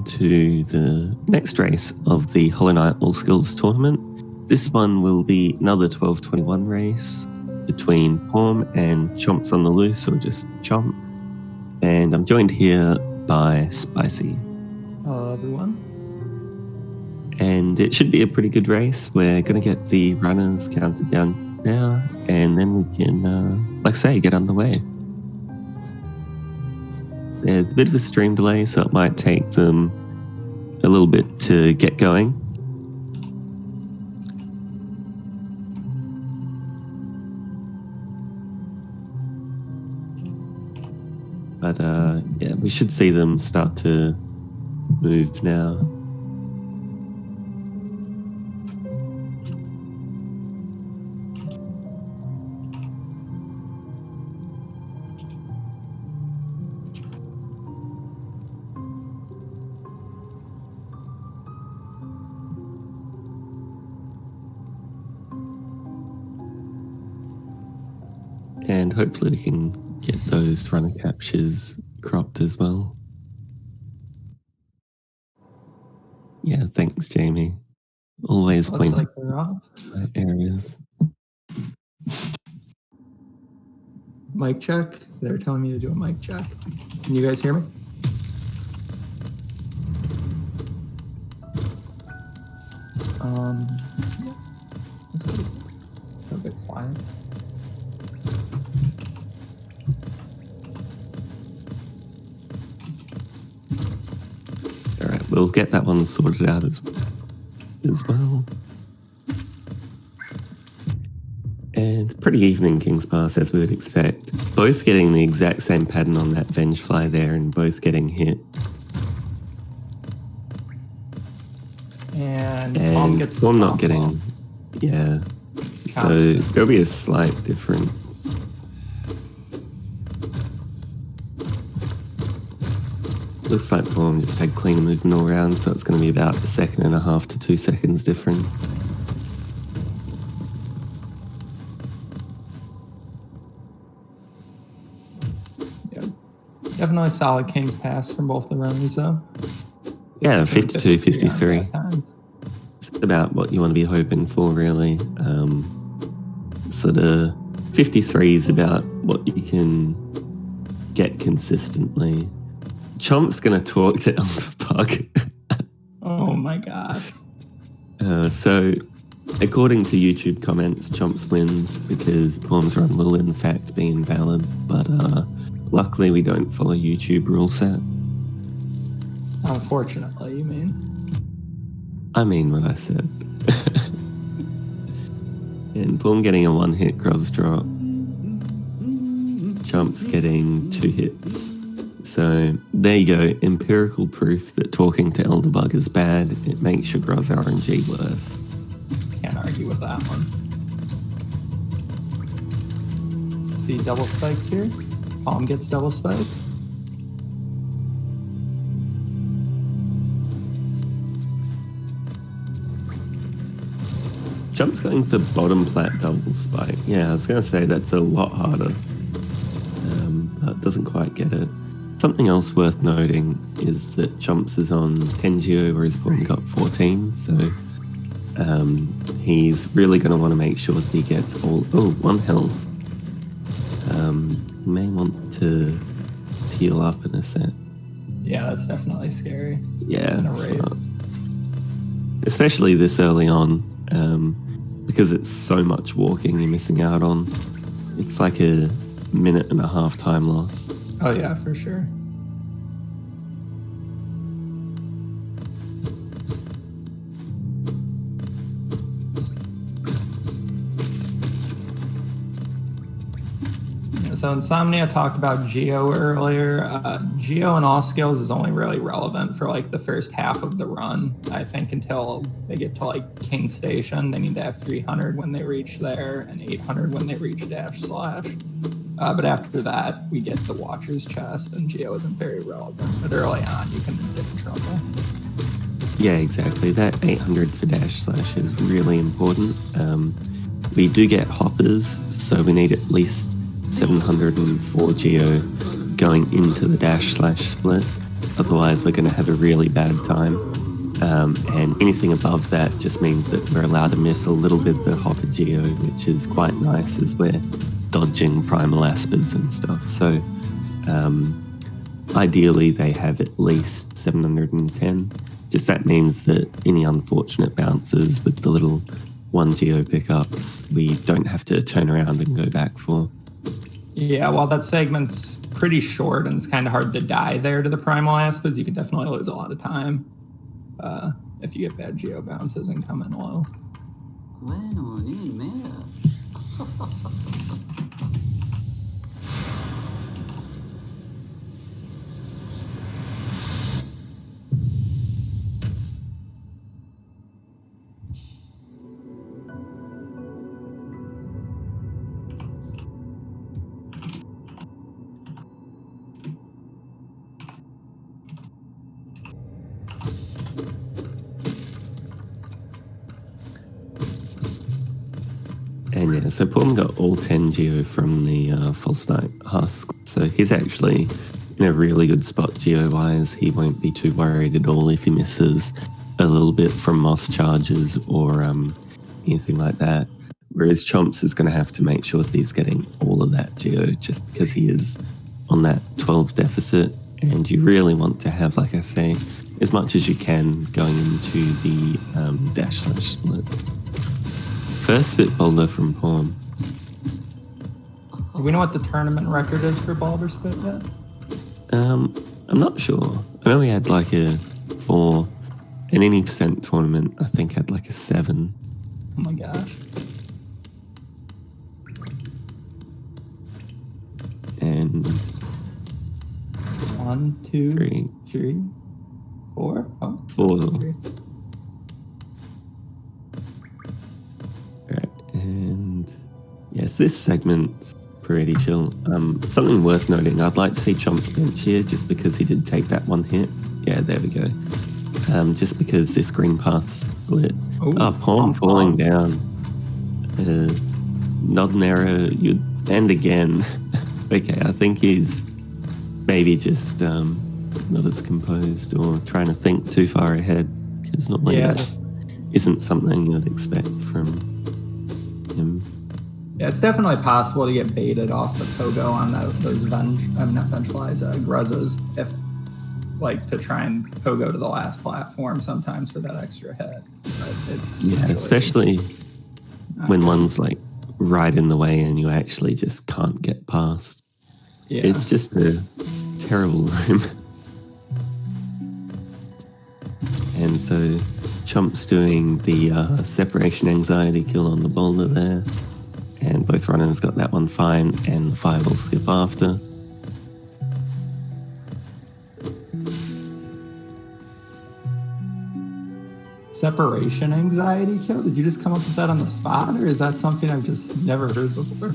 to the next race of the Hollow Knight All Skills Tournament. This one will be another 12:21 race between Paum and ChompsOntheloose, or just Chomps. And I'm joined here by Spicy. Hello, everyone. And it should be a pretty good race. We're going to get the runners counted down now, and then we can, like I say, get underway. There's a bit of a stream delay, so it might take them a little bit to get going. But yeah, we should see them start to move now. And hopefully we can get those runner captures cropped as well. Yeah, thanks, Jamie. Always points like they're off. Areas. Mic check. They're telling me to do a mic check. Can you guys hear me? It's a bit quiet. All right, we'll get that one sorted out as well. And pretty even King's Pass, as we would expect. Both getting the exact same pattern on that Vengefly there, and both getting hit. And Paum gets Paum not getting, yeah. So there'll be a slight difference. Looks like Paum just had cleaner movement all around, so it's going to be about 1.5 seconds to 2 seconds difference. Yeah, definitely solid King's Pass from both the runners, though. Yeah, 52, 53. It's about what you want to be hoping for, really. Sort of 53 is about what you can get consistently. Chomp's going to talk to Elderbug. Oh my god. So, according to YouTube comments, Chomps wins because Paum's run will in fact be invalid, but luckily we don't follow YouTube rule set. Unfortunately, you mean? I mean what I said. And Paum getting a 1-hit cross drop. Chomps getting 2 hits. So there you go, empirical proof that talking to Elderbug is bad. It makes your Groz RNG worse. Can't argue with that one. See double spikes here. Paum gets double spike. Chomp's going for bottom plat double spike. Yeah, I was going to say that's a lot harder. But doesn't quite get it. Something else worth noting is that Chomps is on 10 geo, whereas Paum got 14, so he's really going to want to make sure that he gets all... Oh, 1 health. He may want to heal up in a set. Yeah, that's definitely scary. Yeah, so, especially this early on, because it's so much walking you're missing out on. It's like a 1.5 minute time loss. Oh yeah, for sure. So Insomnia talked about Geo earlier. Geo in all skills is only really relevant for like the first half of the run. I think until they get to like King Station, they need to have 300 when they reach there and 800 when they reach dash slash. But after that, we get the Watcher's Chest, and Geo isn't very relevant. But early on, you can get in trouble. Yeah, exactly. That 800 for dash slash is really important. We do get hoppers, so we need at least 704 geo going into the dash slash split. Otherwise, we're going to have a really bad time. And anything above that just means that we're allowed to miss a little bit of the Hopper Geo, which is quite nice as we're dodging primal aspids and stuff. So ideally, they have at least 710. Just that means that any unfortunate bounces with the little 1 Geo pickups, we don't have to turn around and go back for. Yeah, while that segment's pretty short and it's kind of hard to die there to the primal aspids, you can definitely lose a lot of time if you get bad Geo bounces and come in low. And yeah, so Paum got all 10 Geo from the False Knight Husk. So he's actually in a really good spot Geo-wise. He won't be too worried at all if he misses a little bit from Moss charges or anything like that. Whereas Chomps is going to have to make sure that he's getting all of that Geo just because he is on that 12 deficit. And you really want to have, like I say, as much as you can going into the dash/split. First spit boulder from Paum. Do we know what the tournament record is for boulder spit yet? I'm not sure. I know we had like a 4, and any percent tournament I think had like a 7. Oh my gosh. And 1, 2, 3, 4. Oh, 4. 3. Right, and yes, this segment's pretty chill. Something worth noting, I'd like to see Chomps bench here just because he did take that 1 hit. Yeah, there we go. Just because this green path split. Paum falling down. Not an error. And again. Okay, I think he's maybe just not as composed or trying to think too far ahead, because normally that isn't something you'd expect from him. Yeah, it's definitely possible to get baited off the Pogo on those not Vengeflies, Gruzzos, if like to try and Pogo to the last platform sometimes for that extra hit. But it's really, especially when one's like right in the way and you actually just can't get past. Yeah. It's just a terrible room. And so Chomp's doing the separation anxiety kill on the boulder there. And both runners got that one fine, and the fireball skip after. Separation anxiety kill? Did you just come up with that on the spot, or is that something I've just never heard before?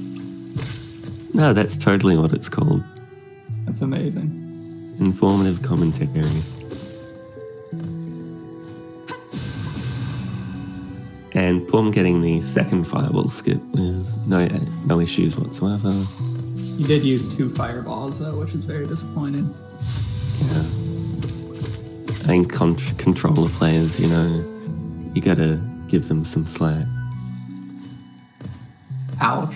No, that's totally what it's called. That's amazing. Informative commentary. And Paum getting the second fireball skip with no issues whatsoever. He did use 2 fireballs, though, which is very disappointing. Yeah. I think controller players, you gotta give them some slack. Ouch.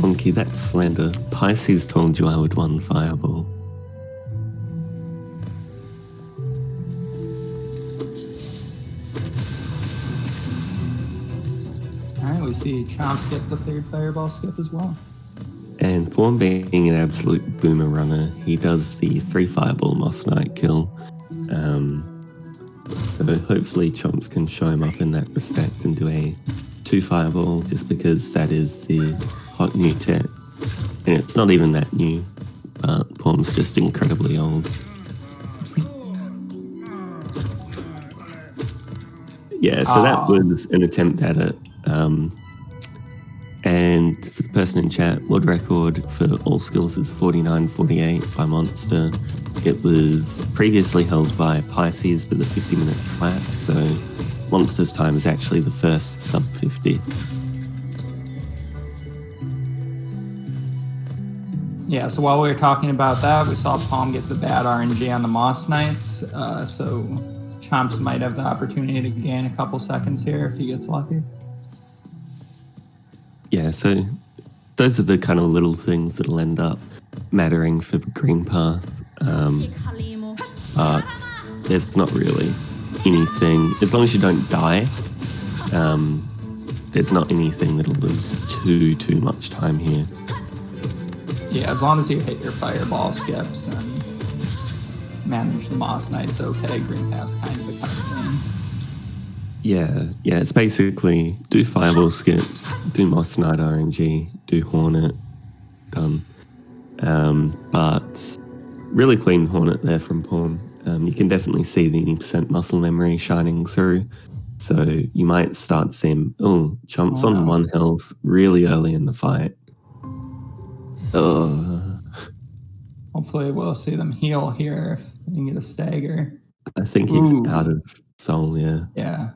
Monkey, that's slander. Pisces told you I would 1 fireball. Alright, we see Chomps get the 3rd fireball skip as well. And Paum being an absolute boomer runner, he does the 3 fireball Moss Knight kill. So hopefully Chomps can show him up in that respect and do a 2 fireball, just because that is the hot new tech. And it's not even that new, but Paum's just incredibly old. Yeah, so that was an attempt at it. And for the person in chat, world record for all skills is 49.48 by Monster. It was previously held by Pisces with the 50 minutes flat, so Monster's time is actually the first sub 50. Yeah, so while we were talking about that, we saw Paum get the bad RNG on the Moss Knights, so Chomps might have the opportunity to gain a couple seconds here if he gets lucky. Yeah, so those are the kind of little things that'll end up mattering for Green Path. But there's not really anything, as long as you don't die, there's not anything that'll lose too much time here. Yeah, as long as you hit your fireball skips and manage the Moss Knights okay, Green Path's kind of a cutscene. Yeah, it's basically do fireball skips, do Moss Knight RNG, do Hornet, done. But really clean Hornet there from Paum. You can definitely see the 80% muscle memory shining through. So you might start seeing, Chomps on 1 health really early in the fight. Hopefully we'll see them heal here if you get a stagger. I think he's out of soul, yeah. Yeah.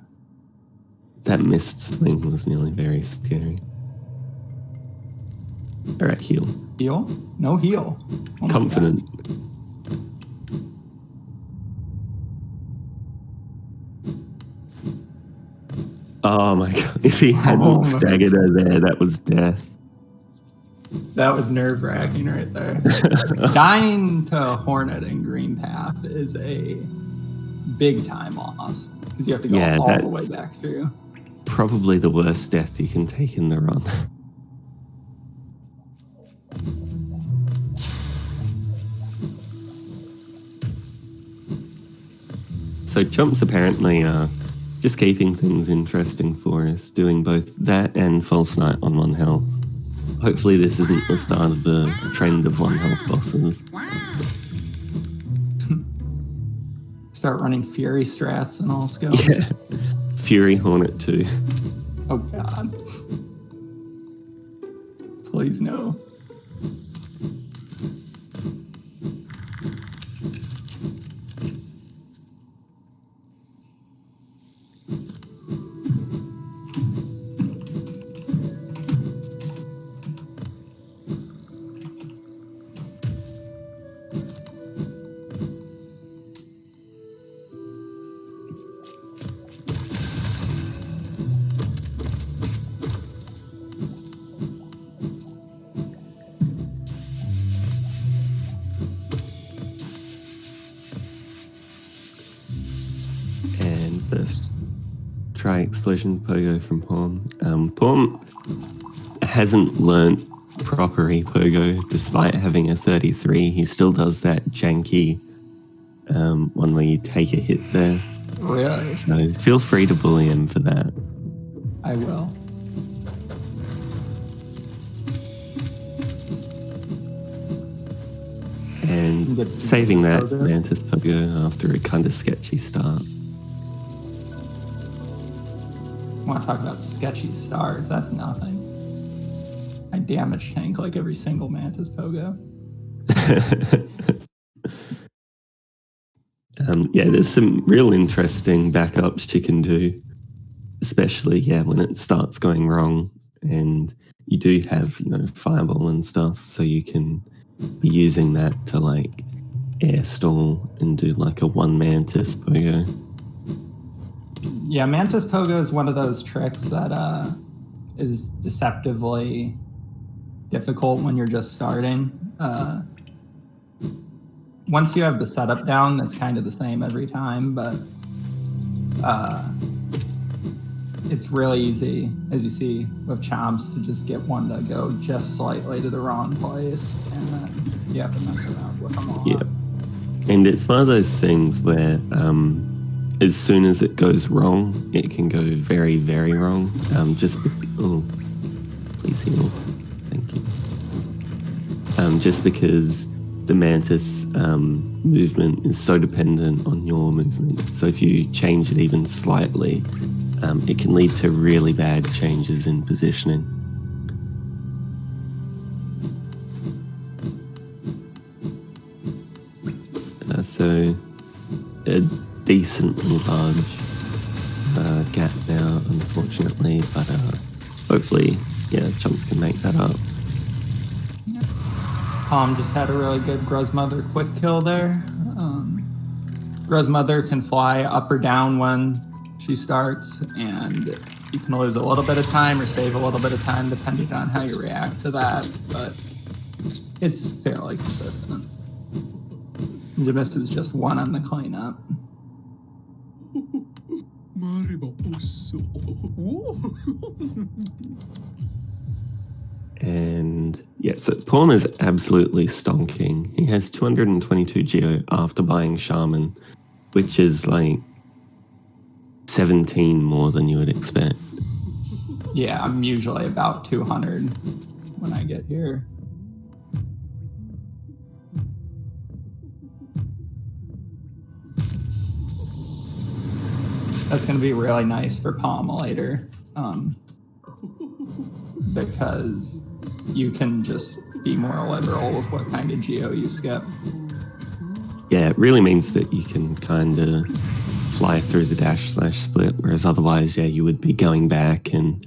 That missed swing was nearly very scary. All right, heal. Heal? No heal. Oh Confident. Oh my god. If he hadn't staggered her there, that was death. That was nerve-wracking right there. Dying to Hornet and Green Path is a big-time loss because you have to go all the way back through. Probably the worst death you can take in the run. So Chomps apparently just keeping things interesting for us, doing both that and False Knight on 1 health. Hopefully this isn't the start of a trend of 1 health bosses. Start running Fury strats and all skills. Yeah. Fury Hornet too. Oh god. Please no. First, try Explosion Pogo from Paum. Paum hasn't learnt proper Pogo despite having a 33. He still does that janky one where you take a hit there. Really? So feel free to bully him for that. I will. And saving that Mantis Pogo after a kind of sketchy start. Want to talk about sketchy stars? That's nothing. I damage tank like every single Mantis Pogo. Yeah, there's some real interesting backups you can do, especially when it starts going wrong and you do have fireball and stuff, so you can be using that to like air stall and do like a 1 Mantis Pogo. Yeah, Mantis Pogo is one of those tricks that is deceptively difficult when you're just starting. Once you have the setup down, that's kind of the same every time, but it's really easy, as you see with Chomps, to just get one to go just slightly to the wrong place, and then you have to mess around with them all. Yeah, and it's one of those things where as soon as it goes wrong, it can go very, very wrong. Please heal. Thank you. Just because the Mantis movement is so dependent on your movement. So if you change it even slightly, it can lead to really bad changes in positioning. so a decently large gap now, unfortunately, but hopefully, Chomps can make that up. Paum just had a really good Gruzmother quick kill there. Gruzmother can fly up or down when she starts, and you can lose a little bit of time or save a little bit of time depending on how you react to that, but it's fairly consistent. Jamis is just one on the cleanup. And so Paum is absolutely stonking. He has 222 Geo after buying Shaman, which is like 17 more than you would expect. Yeah, I'm usually about 200 when I get here. That's going to be really nice for Paum later, because you can just be more liberal with what kind of geo you skip. Yeah, it really means that you can kind of fly through the dash/split, whereas otherwise, you would be going back and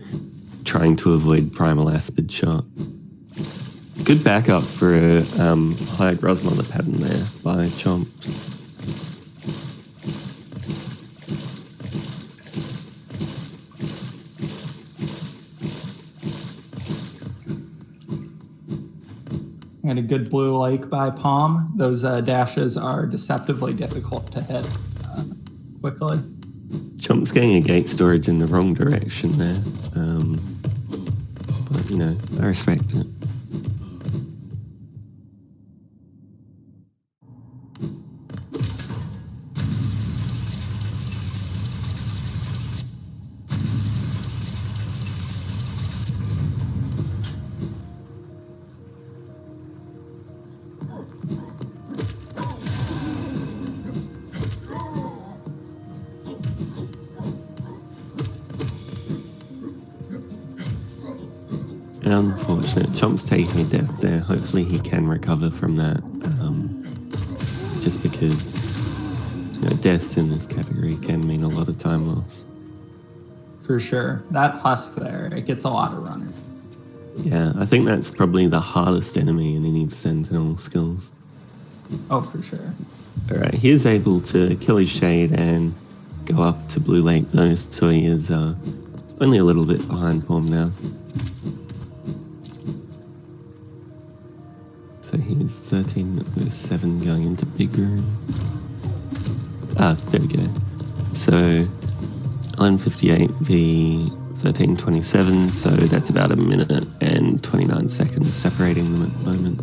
trying to avoid primal aspid shots. Good backup for a high Gruzmother pattern there by Chomps. And a good blue lake by Paum. Those dashes are deceptively difficult to hit quickly. Chomp's getting a gate storage in the wrong direction there. But, I respect it. Unfortunate. Chomp's taking a death there. Hopefully he can recover from that. Just because deaths in this category can mean a lot of time loss. For sure. That husk there, it gets a lot of runner. Yeah, I think that's probably the hardest enemy in any of Sentinel skills. Oh, for sure. Alright, he is able to kill his shade and go up to Blue Lake though, so he is only a little bit behind Paum now. So he's 13.07 going into big room. There we go. So 11:58 v 13:27. So that's about a minute and 29 seconds separating them at the moment.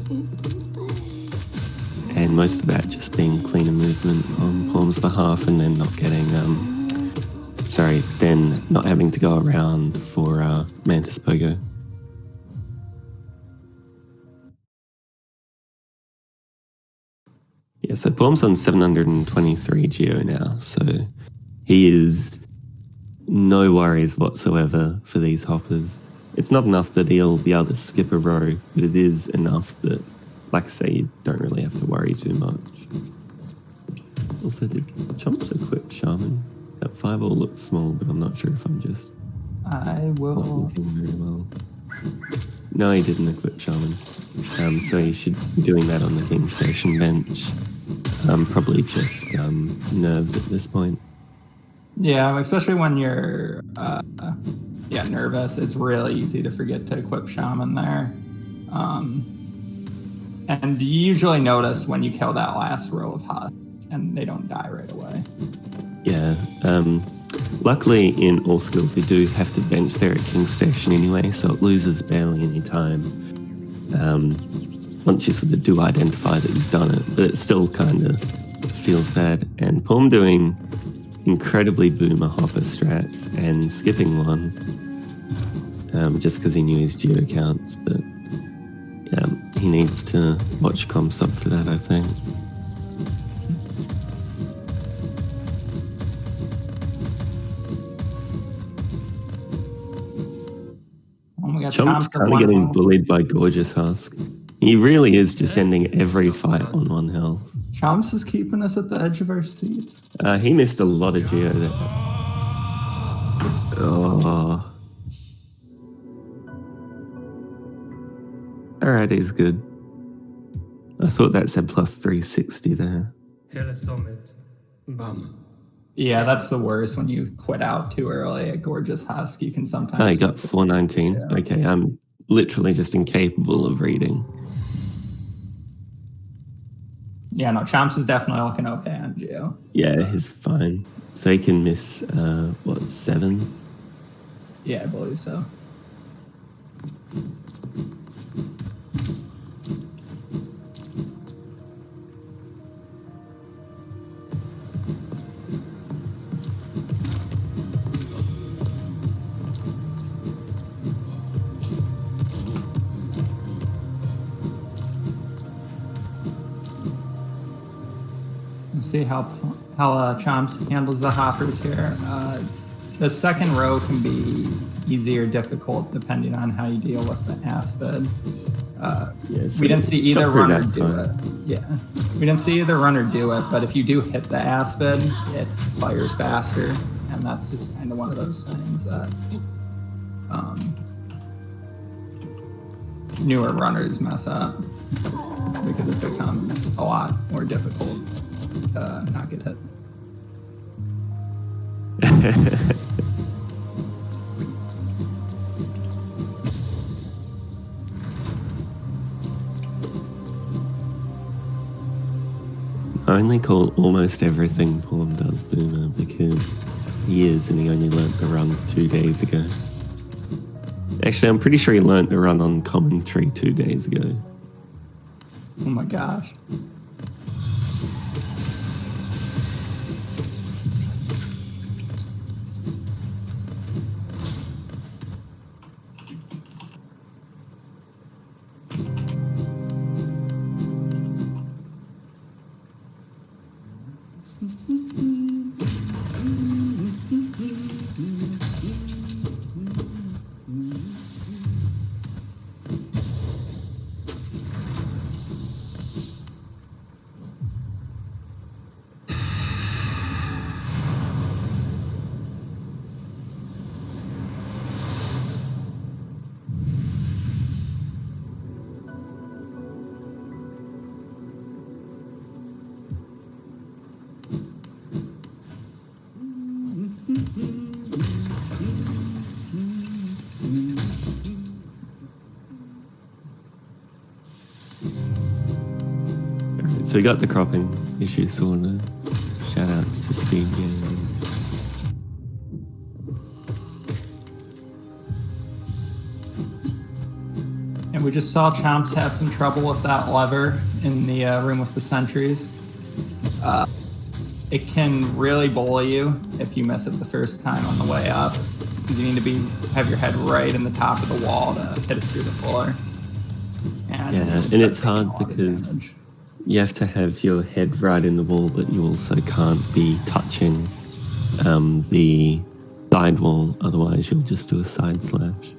And most of that just being cleaner movement on Paum's behalf, and then not getting then not having to go around for Mantis Pogo. Yeah, so Paum's on 723 Geo now, so he is no worries whatsoever for these hoppers. It's not enough that he'll be able to skip a row, but it is enough that, like I say, you don't really have to worry too much. Also, did Chomps equip Shaman? That fireball looks small, but I'm not sure if I'm just not looking very well. No, he didn't equip Shaman. So he should be doing that on the King Station bench. Probably just nerves at this point. Yeah, especially when you're nervous. It's really easy to forget to equip Shaman there. And you usually notice when you kill that last row of husks and they don't die right away. Yeah. Luckily, in all skills, we do have to bench there at King Station anyway, so it loses barely any time. Once you sort of do identify that you've done it, but it still kind of feels bad. And Paum doing incredibly boomer hopper strats and skipping one, just because he knew his geo counts, but yeah, he needs to watch comps up for that, I think. Chomp's kind of getting bullied by Gorgeous Husk. He really is just ending every fight on 1 health. Chomps is keeping us at the edge of our seats. He missed a lot of geo there. Oh. Alright, he's good. I thought that said plus 360 there. Hele summit. Bam. Yeah, that's the worst when you quit out too early at Gorgeous Husk. You can sometimes. Oh, he got 419. Yeah. Okay, I'm literally just incapable of reading. Yeah, no, Chomps is definitely looking okay on Geo. Yeah, he's fine. So he can miss, 7? Yeah, I believe so. See how Chomps handles the hoppers here. The second row can be easy or difficult depending on how you deal with the aspid. Yes, We didn't see either got through runner that do far. it. Yeah, we didn't see either runner do it, but if you do hit the aspid, it fires faster, and that's just kind of one of those things that newer runners mess up because it becomes a lot more difficult to not get hit. I only call almost everything Paum does Boomer because he is, and he only learnt the run 2 days ago. Actually, I'm pretty sure he learnt the run on commentary 2 days ago. Oh my gosh. So we got the cropping issue sorted. Shout outs to Speed Gaming. And we just saw Chomps have some trouble with that lever in the room with the sentries. It can really bully you if you miss it the first time on the way up, because you need to have your head right in the top of the wall to hit it through the floor. Yeah, and it's hard because you have to have your head right in the wall, but you also can't be touching the side wall, otherwise you'll just do a side slash.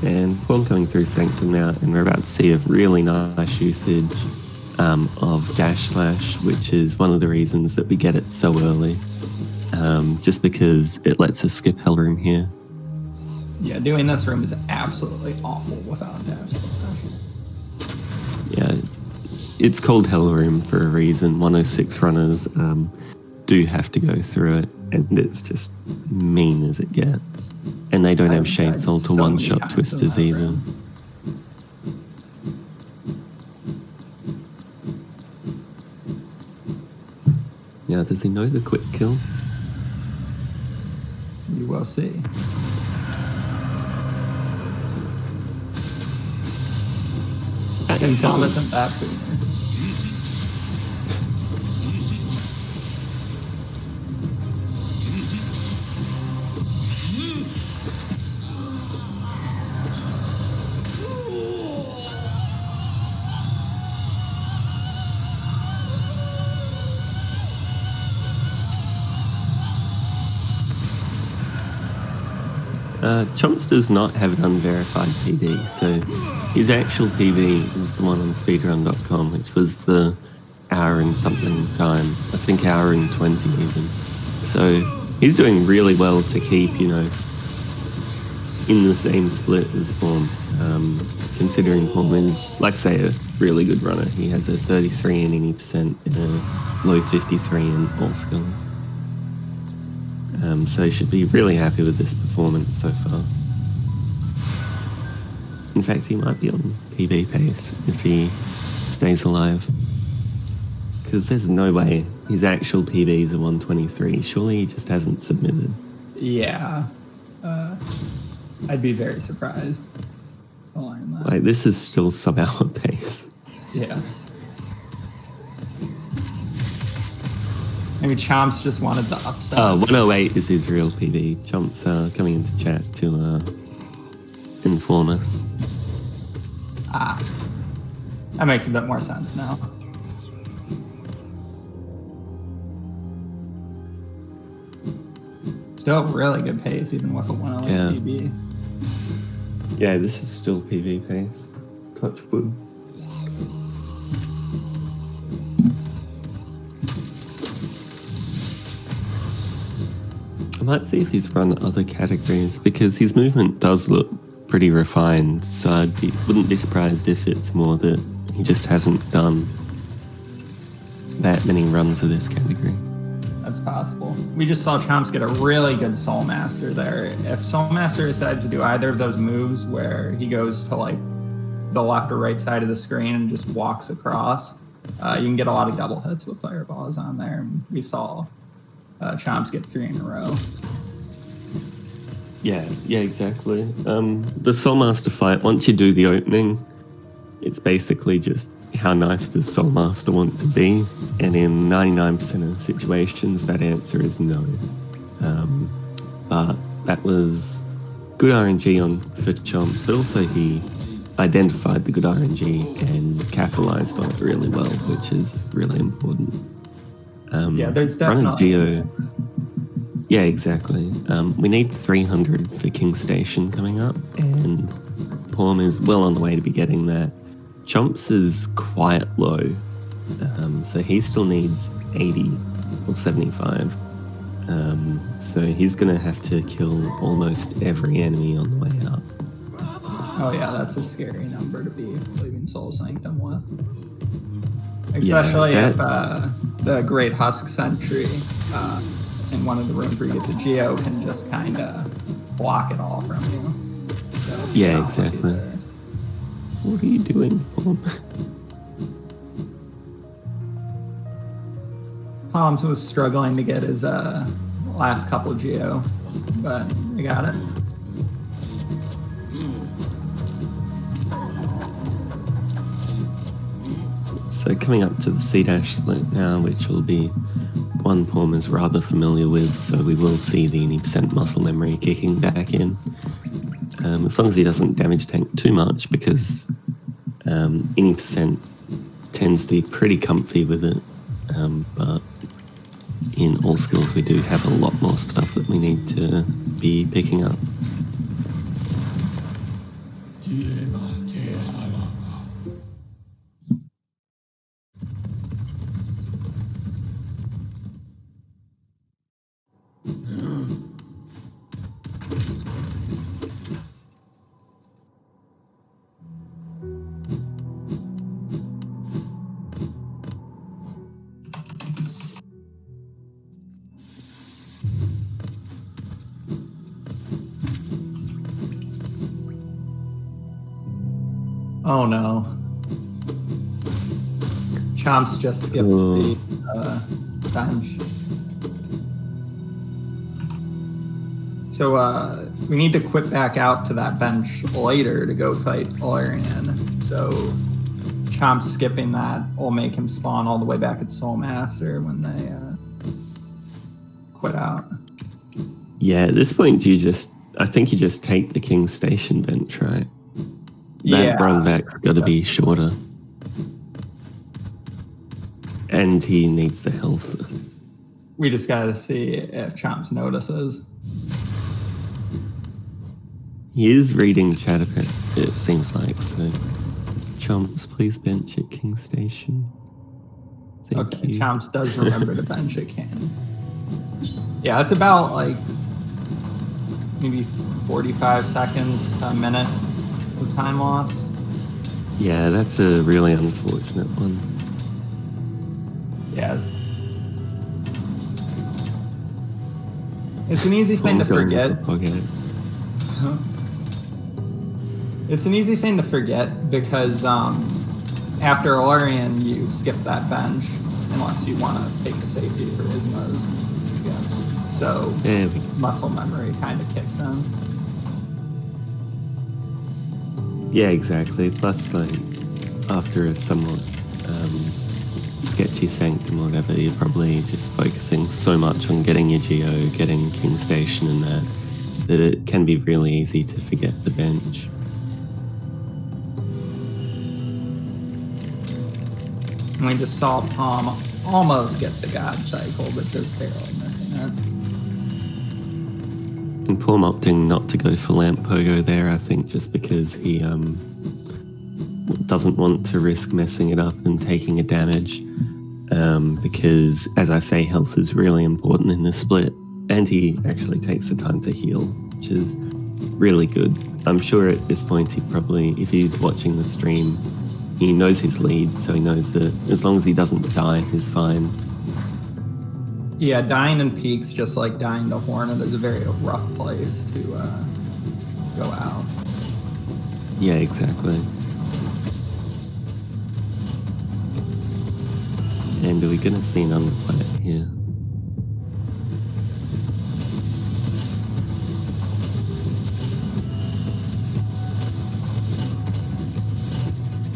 And Paum coming through Sanctum now, and we're about to see a really nice usage of dash slash, which is one of the reasons that we get it so early, just because it lets us skip hell room here. Yeah, doing this room is absolutely awful without dash slash. Yeah, it's called hell room for a reason. 106 runners do have to go through it, and it's just mean as it gets. And they don't have Shade Soul to one-shot twisters either. Yeah, does he know the quick kill? You will see. And Tom isn't that boomer. Chomps does not have an unverified PB, so his actual PB is the one on speedrun.com, which was the hour and something time. I think hour and 20 even. So he's doing really well to keep, you know, in the same split as Paum. Considering Paum is, like I say, a really good runner. He has a 33 in any percent and a low 53 in all skills. So he should be really happy with this performance so far. In fact, he might be on PB pace if he stays alive. Because there's no way his actual PB is a 123. Surely he just hasn't submitted. Yeah. I'd be very surprised. Like, this is still sub-hour pace. Yeah. Maybe Chomps just wanted the upset. 108 is his real PB. Chomps coming into chat to inform us. That makes a bit more sense now. Still really good pace, even with a 108 PB. Yeah, this is still PB pace. Touch wood. I might see if he's run other categories, because his movement does look pretty refined, so wouldn't be surprised if it's more that he just hasn't done that many runs of this category. That's possible. We just saw Chomps get a really good Soul Master there. If Soul Master decides to do either of those moves where he goes to like the left or right side of the screen and just walks across, you can get a lot of double hits with fireballs on there. And we saw Chomps get 3 in a row. Yeah, exactly. The Soul Master fight, once you do the opening, it's basically just how nice does Soul Master want to be? And in 99% of situations, that answer is no. But that was good RNG for Chomps, but also he identified the good RNG and capitalized on it really well, which is really important. There's definitely Geo. Yeah, exactly. We need 300 for King Station coming up, and Paum is well on the way to be getting that. Chomps is quite low, so he still needs 80 or 75. So he's going to have to kill almost every enemy on the way up. Oh yeah, that's a scary number to be leaving Soul Sanctum with. Especially if the Great Husk Sentry in one of the rooms where you get the Geo can just kind of block it all from you. So yeah, exactly. What are you doing, Paum? Paum was struggling to get his last couple Geo, but we got it. So coming up to the C-dash split now, which will be one Paum is rather familiar with, so we will see the 80% muscle memory kicking back in. As long as he doesn't damage tank too much, because any percent tends to be pretty comfy with it. But in all skills, we do have a lot more stuff that we need to be picking up. Oh no. Chomps just skipped the bench. So we need to quit back out to that bench later to go fight Olarian. So Chomps skipping that will make him spawn all the way back at Soul Master when they quit out. Yeah, at this point I think you just take the King Station bench, right? That run back's got to be shorter. And he needs the health. We just got to see if Chomps notices. He is reading chat, it seems like, so... Chomps, please bench at King Station. Thank you. Chomps does remember to bench at Kings. Yeah, it's about like maybe 45 seconds to a minute of time loss. Yeah, that's a really unfortunate one. Yeah. It's an easy thing to forget. It's an easy thing to forget because after Orion, you skip that bench unless you want to take the safety for Ismo's skips. So muscle memory kind of kicks in. Yeah, exactly. Plus, like, after a somewhat sketchy sanctum or whatever, you're probably just focusing so much on getting your Geo, getting King Station and that it can be really easy to forget the bench. And we just saw Paum almost get the God Cycle, but just barely missing it. And Paum opting not to go for Lamp Pogo there, I think, just because he doesn't want to risk messing it up and taking a damage. Because, as I say, health is really important in this split. And he actually takes the time to heal, which is really good. I'm sure at this point he probably, if he's watching the stream, he knows his lead, so he knows that as long as he doesn't die, he's fine. Yeah, dying in peaks, just like dying to Hornet, is a very rough place to go out. Yeah, exactly. And are we going to see an underplat here?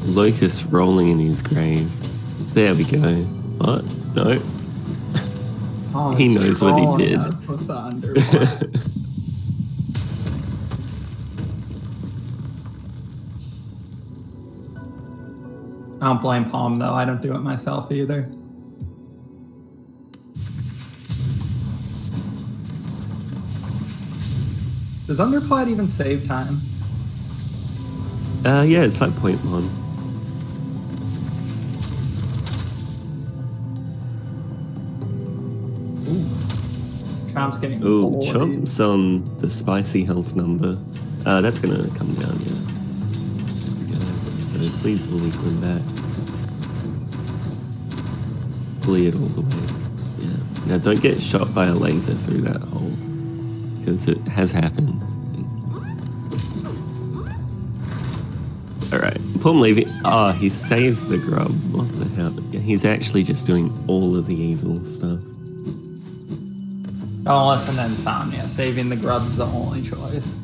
Locust rolling in his grave. There we go. What? No. Oh, he knows what he did. With the underplat. I don't blame Paum though. I don't do it myself either. Does underplat even save time? Yeah, it's like 0.1. Chomp's getting Ooh, Chomps on the spicy health number. That's gonna come down, yeah. So please bully Glenn back. Bully it all the way. Yeah. Now don't get shot by a laser through that hole, because it has happened. Alright, Paum leaving. Ah, he saves the grub. What the hell? He's actually just doing all of the evil stuff. Don't listen to Insomnia. Saving the grub's the only choice.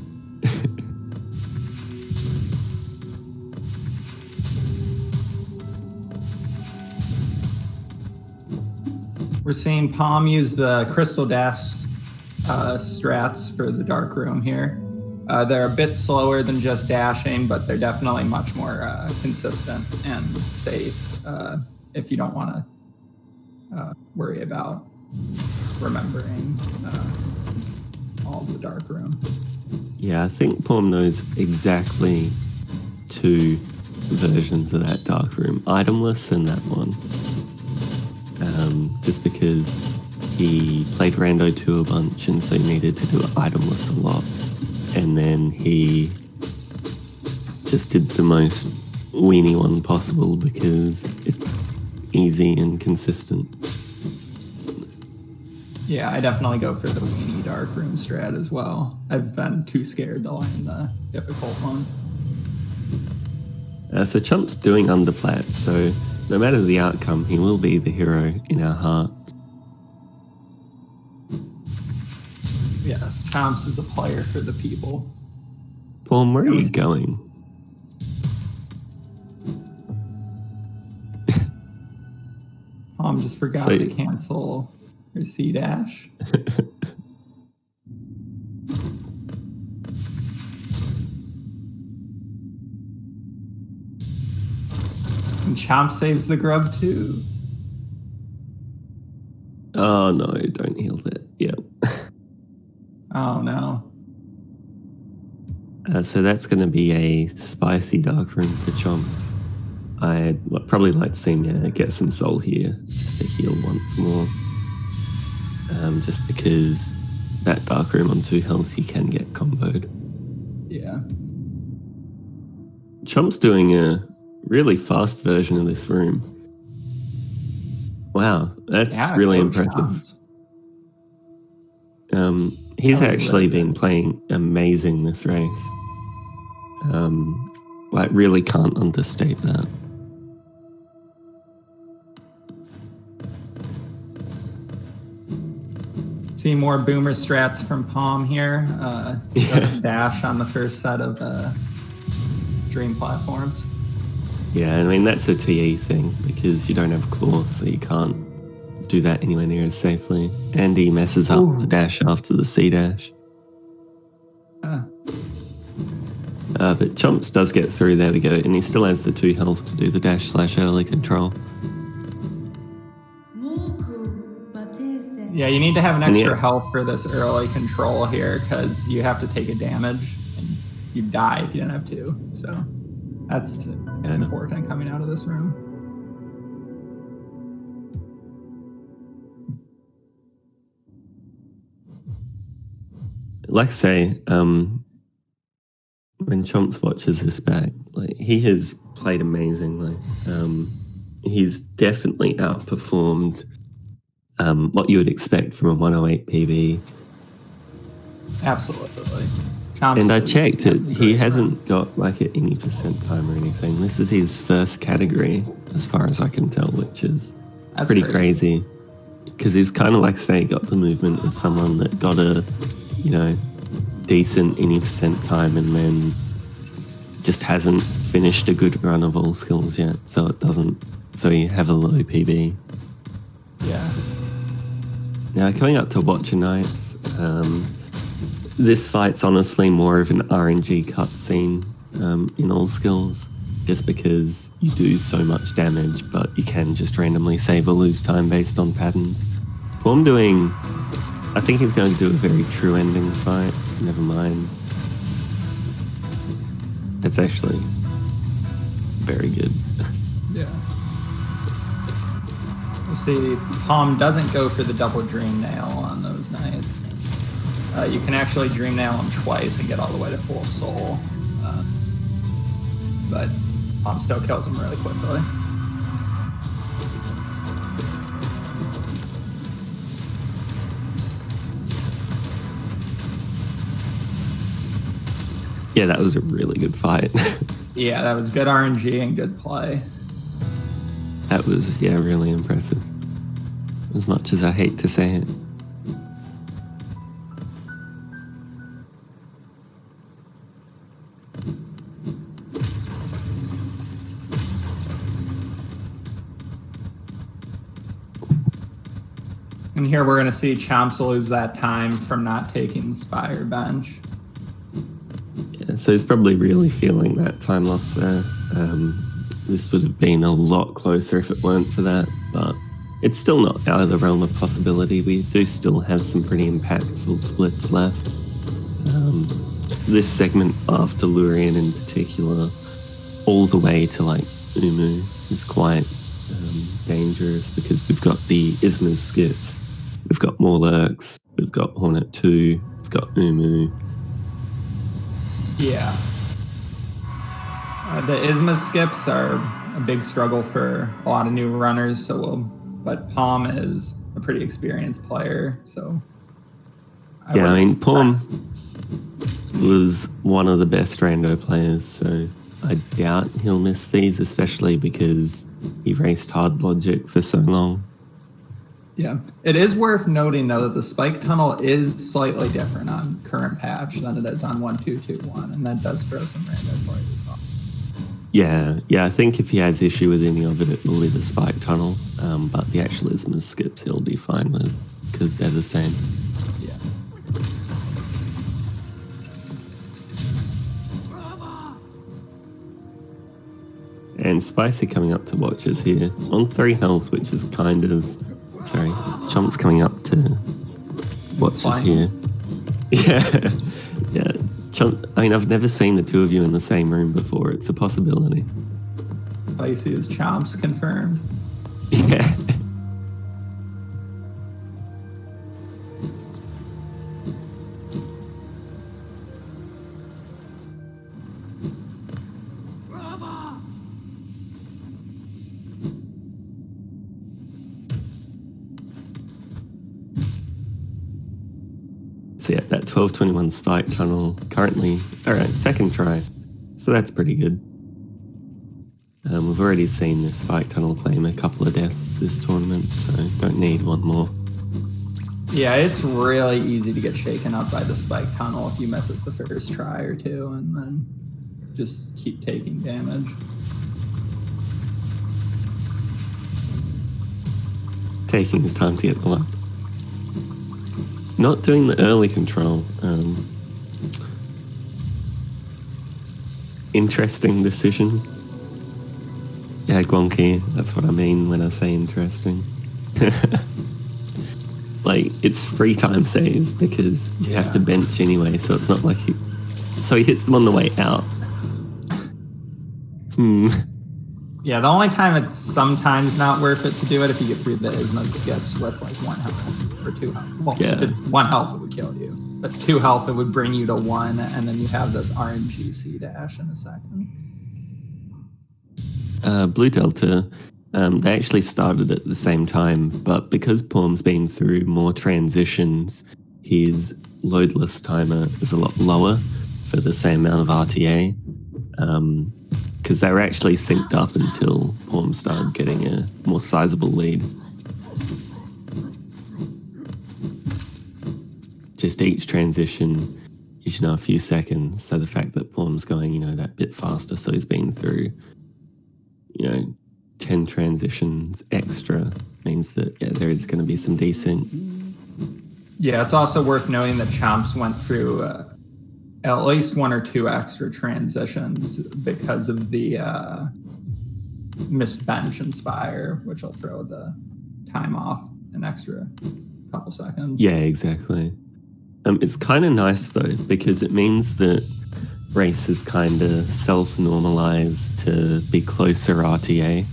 We're seeing Paum use the Crystal Dash strats for the Dark Room here. They're a bit slower than just dashing, but they're definitely much more consistent and safe if you don't want to worry about remembering all the Dark Room. Yeah, I think Paum knows exactly 2 versions of that Dark Room. Itemless and that one. Just because he played Rando 2 a bunch and so he needed to do itemless a lot. And then he just did the most weenie one possible because it's easy and consistent. Yeah, I definitely go for the weenie Dark Room strat as well. I've been too scared to land the difficult one. So Chomp's doing underplat, so no matter the outcome, he will be the hero in our hearts. Yes, Chomps is a player for the people. Paum, where are you going? Paum just forgot to cancel her C-dash. And Chomp saves the grub too. Oh no, don't heal that. Yep. Oh no. So that's going to be a spicy dark room for Chomps. I'd probably like to see him get some soul here just to heal once more. Just because that dark room on 2 health you can get comboed. Yeah. Chomp's doing a really fast version of this room. Wow, that's really impressive. He's actually been playing amazing this race. Like, really can't understate that. See more boomer strats from Paum here. Dash on the first set of dream platforms. Yeah, I mean, that's a TE thing because you don't have claw, so you can't do that anywhere near as safely. And he messes up the dash after the C dash. But Chomps does get through, there we go, and he still has the 2 health to do the dash / early control. Yeah, you need to have an extra health for this early control here because you have to take a damage and you die if you don't have 2. So that's important coming out of this room. Like I say, when Chomps watches this back, like, he has played amazingly. He's definitely outperformed what you would expect from a 108 PB. Absolutely. And I checked it. He hasn't got like at any percent time or anything. This is his first category, as far as I can tell, which is pretty crazy. Because he's kind of, like, say, got the movement of someone that got a, decent any percent time and then just hasn't finished a good run of all skills yet. So you have a low PB. Yeah. Now, coming up to Watcher Knights, this fight's honestly more of an RNG cutscene in all skills, just because you do so much damage, but you can just randomly save or lose time based on patterns. Paum I think he's going to do a very true ending fight. Never mind. It's actually very good. Yeah. We'll see. Paum doesn't go for the double dream nail on those knights. You can actually dream nail him twice and get all the way to full soul. But Paum still kills him really quickly. Yeah, that was a really good fight. Yeah, that was good RNG and good play. That was, really impressive. As much as I hate to say it. And here we're going to see Chomps lose that time from not taking Spire bench. Yeah, so he's probably really feeling that time loss there. This would have been a lot closer if it weren't for that, but it's still not out of the realm of possibility. We do still have some pretty impactful splits left. This segment after Lurien in particular, all the way to like Umu, is quite dangerous because we've got the Isma's skips, we've got more lurks, we've got Hornet 2, we've got Umu. Yeah. The Isma skips are a big struggle for a lot of new runners, but Paum is a pretty experienced player, so... Paum was one of the best rando players, so I doubt he'll miss these, especially because he raced hard logic for so long. Yeah. It is worth noting, though, that the spike tunnel is slightly different on current patch than it is on 1.2.2.1, and that does throw some rando players as well. Yeah, I think if he has issue with any of it, it will be the spike tunnel, but the actual Isma skips he'll be fine with, because they're the same. Yeah. And Spicy coming up to Watchers here, on 3 health, which is kind of... Sorry, Chomp's coming up to Watchers here. Yeah. I mean, I've never seen the two of you in the same room before. It's a possibility. Spicy as Chomps confirmed. Yeah. So yeah, that 1221 spike tunnel currently, all right, second try. So that's pretty good. We've already seen this spike tunnel claim a couple of deaths this tournament, so don't need one more. Yeah, it's really easy to get shaken up by the spike tunnel if you miss it the first try or two, and then just keep taking damage. Taking his time to get the luck. Not doing the early control. Interesting decision. Yeah, Gwonky, that's what I mean when I say interesting. Like, it's free time save because you have to bench anyway, so it's not like he... So he hits them on the way out. Yeah, the only time it's sometimes not worth it to do it if you get through the Isma skips with like 1 health or 2 health. Well, if it's 1 health it would kill you, but 2 health it would bring you to 1, and then you have this RNG C dash in a second. Blue Delta, they actually started at the same time, but because Paum's been through more transitions, his loadless timer is a lot lower for the same amount of RTA. Because they were actually synced up until Paum started getting a more sizable lead. Just each transition is, a few seconds. So the fact that Paum's going, that bit faster, so he's been through, 10 transitions extra means that, there is going to be some desync. Yeah, it's also worth noting that Chomps went through at least 1 or 2 extra transitions because of the missed bench inspire, which will throw the time off an extra couple seconds. Yeah, exactly. It's kind of nice though, because it means that race is kind of self-normalized to be closer RTA.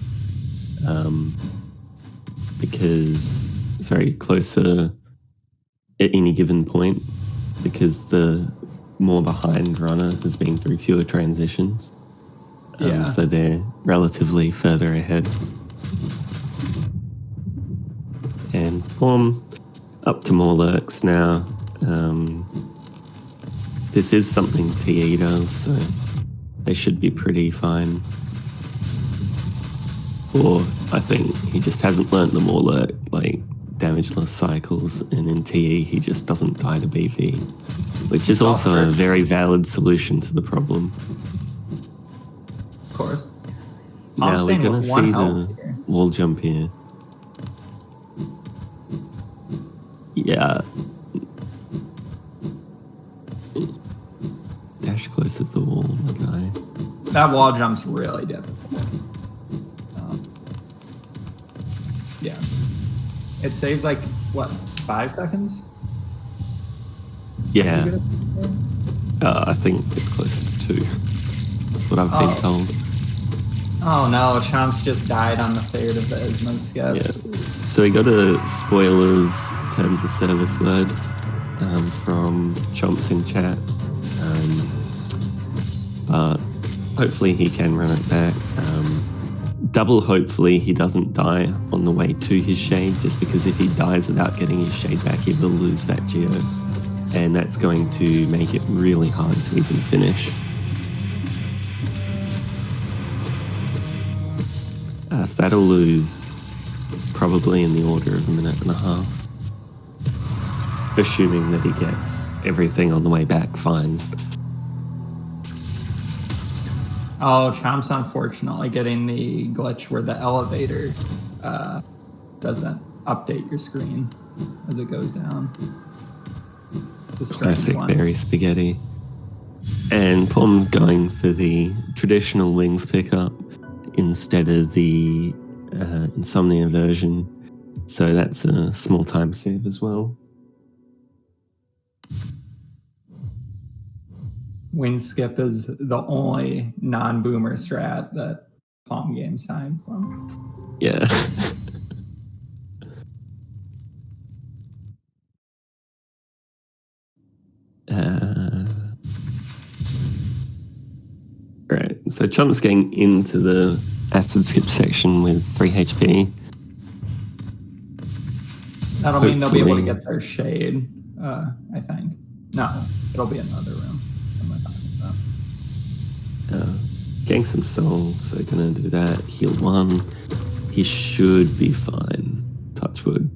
Closer at any given point, because the more behind runner has been through fewer transitions. So they're relatively further ahead. And Paum up to more lurks now. This is something TE does, so they should be pretty fine. Or I think he just hasn't learnt the more lurk, like damageless cycles, and in TE he just doesn't die to BV, which is also a very valid solution to the problem. Of course. Now we're going to see the wall jump here. Yeah. Dash close to the wall, my guy. That wall jump's really difficult. Yeah. It saves like, 5 seconds? Yeah. I think it's close to 2. That's what I've been told. Oh no, Chomps just died on the 3rd of the Isma skips. Yeah. So we got a spoilers terms of service word from Chomps in chat. But hopefully he can run it back. Double hopefully he doesn't die on the way to his shade, just because if he dies without getting his shade back, he will lose that geo. And that's going to make it really hard to even finish. So that'll lose probably in the order of 1.5 minutes, assuming that he gets everything on the way back fine. Oh, Chomps unfortunately getting the glitch where the elevator doesn't update your screen as it goes down. It's a classic one. berry spaghetti. And Paum going for the traditional wings pickup instead of the insomnia version. So that's a small time save as well. Wing skip is the only non-boomer strat that Paum gains time from. Yeah. Right, so Chomp's getting into the acid skip section with 3 HP. That'll mean they'll be able to Hopefully. get their shade, I think. No, it'll be another room. I'm not talking about. Getting some souls, so gonna do that. Heal 1. He should be fine. Touch wood.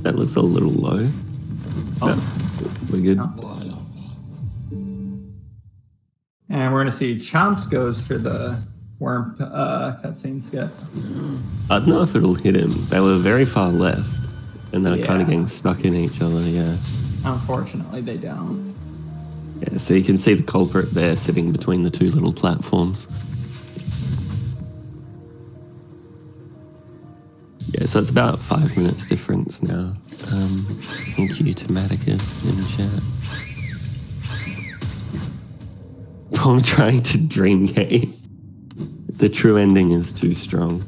That looks a little low. Oh. No, we're good. No. And we're going to see Chomps goes for the worm cutscene skip. I don't know if it'll hit him. They were very far left, and they were kind of Yeah. getting stuck in each other, yeah. Unfortunately, they don't. Yeah, so you can see the culprit there sitting between the 2 little platforms. Yeah, so it's about 5 minutes difference now. Thank you to Maticus in chat. I'm trying to dream game. The true ending is too strong.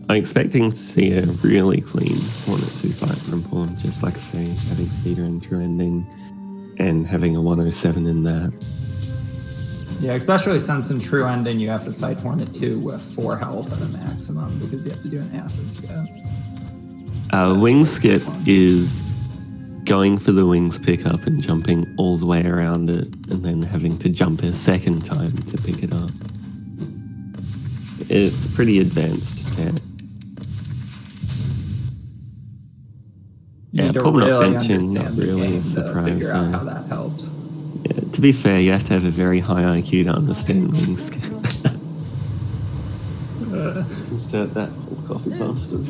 I'm expecting to see a really clean 1-2 fight from Paum, just like say having Speeder and true ending and having a 107 in that. Yeah, especially since in True Ending you have to fight Hornet 2 with 4 health at a maximum because you have to do an acid skip. Wing skip is going for the wings pickup and jumping all the way around it and then having to jump a second time to pick it up. It's pretty advanced tech. You need to Paum not really benching, understand not the really game a to surprise figure out there. how that helps. Yeah, to be fair, you have to have a very high IQ to understand wing skip. Insert that whole coffee bastard.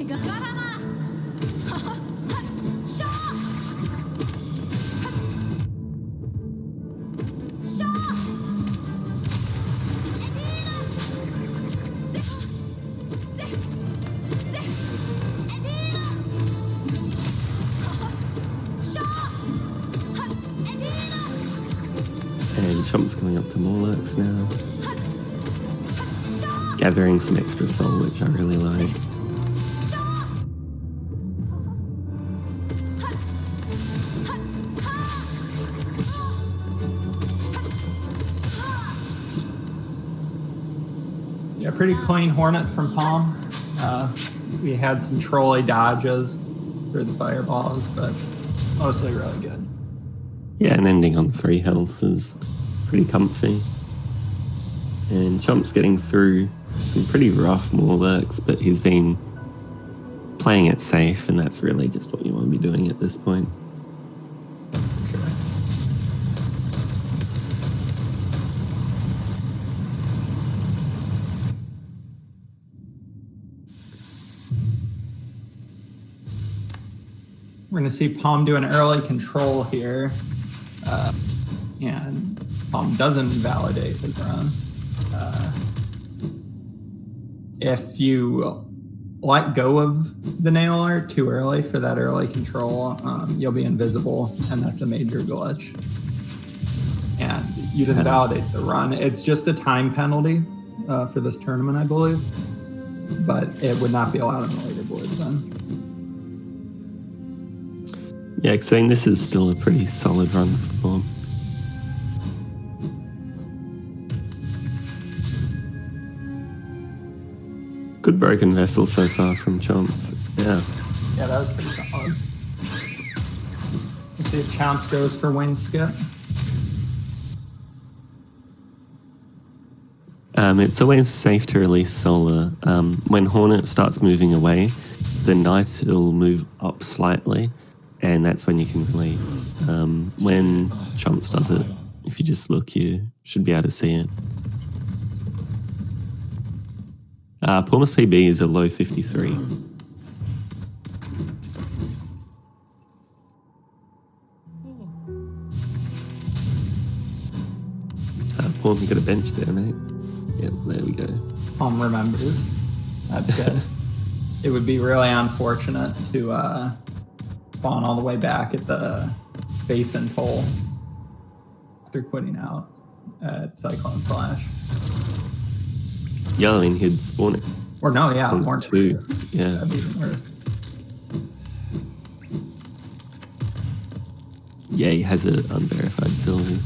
And Chomp's coming up to more lurks now. Gathering some extra soul, which I really like. Yeah, pretty clean Hornet from Paum. We had some trolley dodges for the fireballs, but mostly really good. Yeah, and ending on 3 health is pretty comfy. And Chomp's getting through some pretty rough more lurks, but he's been playing it safe, and that's really just what you want to be doing at this point. Sure. We're going to see Paum do an early control here. And Paum doesn't invalidate his run. If you let go of the nail art too early for that early control, you'll be invisible, and that's a major glitch. And you didn't validate the run. It's just a time penalty for this tournament, I believe. But it would not be allowed in the leaderboards then. Yeah, saying this is still a pretty solid run for Paum. Good broken vessel so far from Chomps. Yeah. Yeah, that was pretty solid. Let's see if Chomps goes for wing skip. It's always safe to release Solar. When Hornet starts moving away, the Knight will move up slightly, and that's when you can release. When Chomps does it, if you just look, you should be able to see it. Paum's PB is a low 53. Paum, you got a bench there, mate. Yep, there we go. Paum remembers. That's good. It would be really unfortunate to spawn all the way back at the basin toll after quitting out at Cyclone Slash. Yeah, I mean, he'd spawn it. Or no, yeah, on Hornet 2. Yeah. That'd be even worse. Yeah, he has an unverified Sylvie.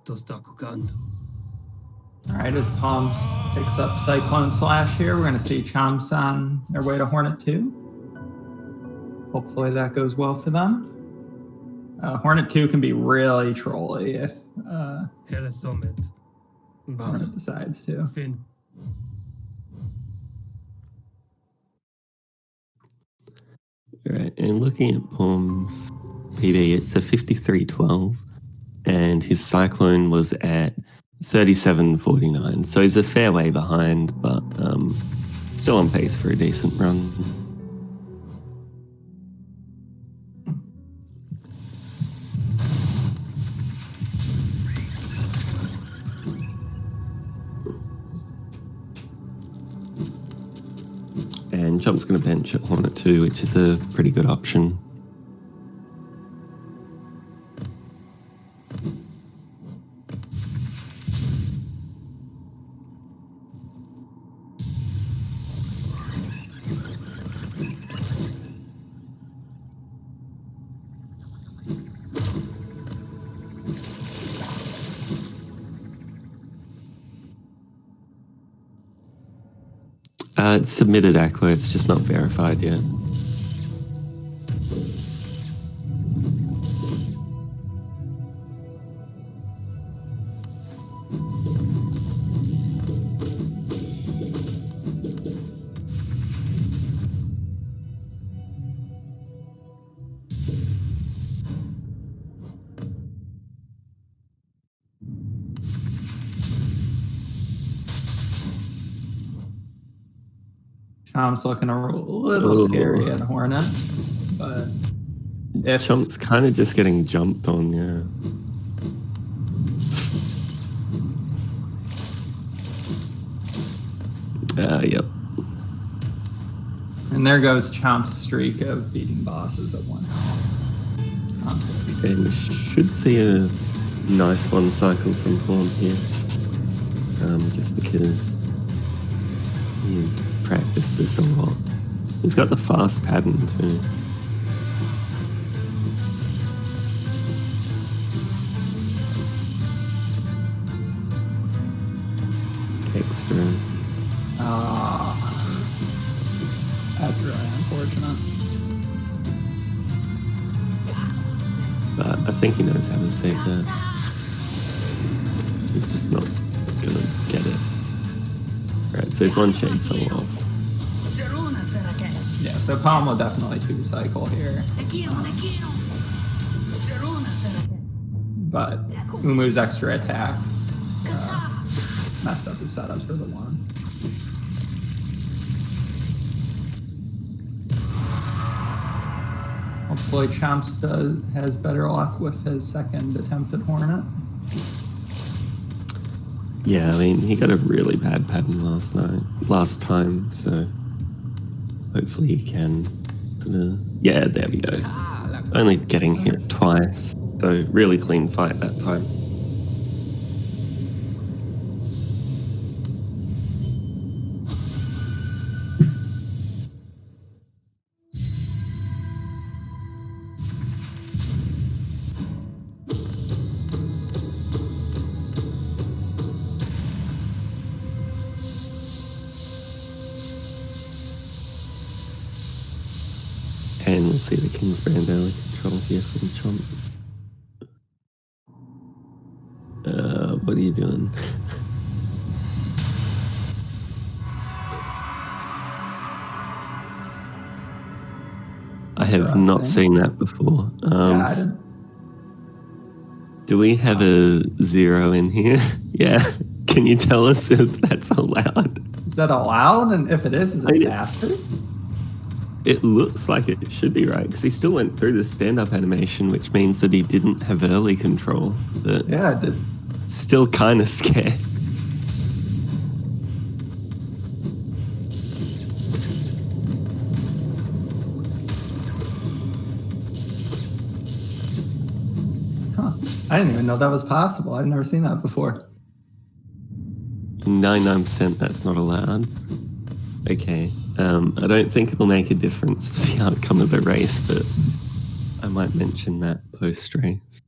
To sta kukando. Alright, as Paum picks up Cyclone Slash here, we're going to see Chomps on their way to Hornet 2. Hopefully that goes well for them. Hornet 2 can be really trolly if Hele sommet. Hornet Bam. decides to. Fin. Right, and looking at Paum's PB, it's a 53.12, and his Cyclone was at 37.49. So he's a fair way behind, but still on pace for a decent run. And Chomp's going to bench at Hornet 2, which is a pretty good option. It's submitted Aqua, it's just not verified yet. Chomp's looking a little scary at Hornet, but if Chomp's kind of just getting jumped on, yeah. Yep. and there goes Chomp's streak of beating bosses at 1 health. And we should see a nice one cycle from Paum here. Just because he's practiced this a lot. He's got the fast pattern too. Extra. That's really unfortunate. But I think he knows how to save that. He's just not gonna get it. Alright, so there's one shade soul off. Yeah, so Paum will definitely 2-cycle here. But Umu's extra attack messed up his setups for the 1. Hopefully Chomps has better luck with his second attempt at Hornet. Yeah, I mean, he got a really bad pattern last time, so hopefully he can yeah, there we go. Only getting hit twice, so really clean fight that time. And we'll see the King's Brand early control. Careful, Chomps. What are you doing? I have not seen that before. Yeah, I didn't. Do we have a 0 in here? Yeah. Can you tell us if that's allowed? Is that allowed? And if it is it faster? It looks like it should be, right? Because he still went through the stand-up animation, which means that he didn't have early control. But yeah, it did. Still kind of scared. Huh. I didn't even know that was possible. I've never seen that before. 99% that's not allowed. Okay. I don't think it'll make a difference for the outcome of the race, but I might mention that post-race.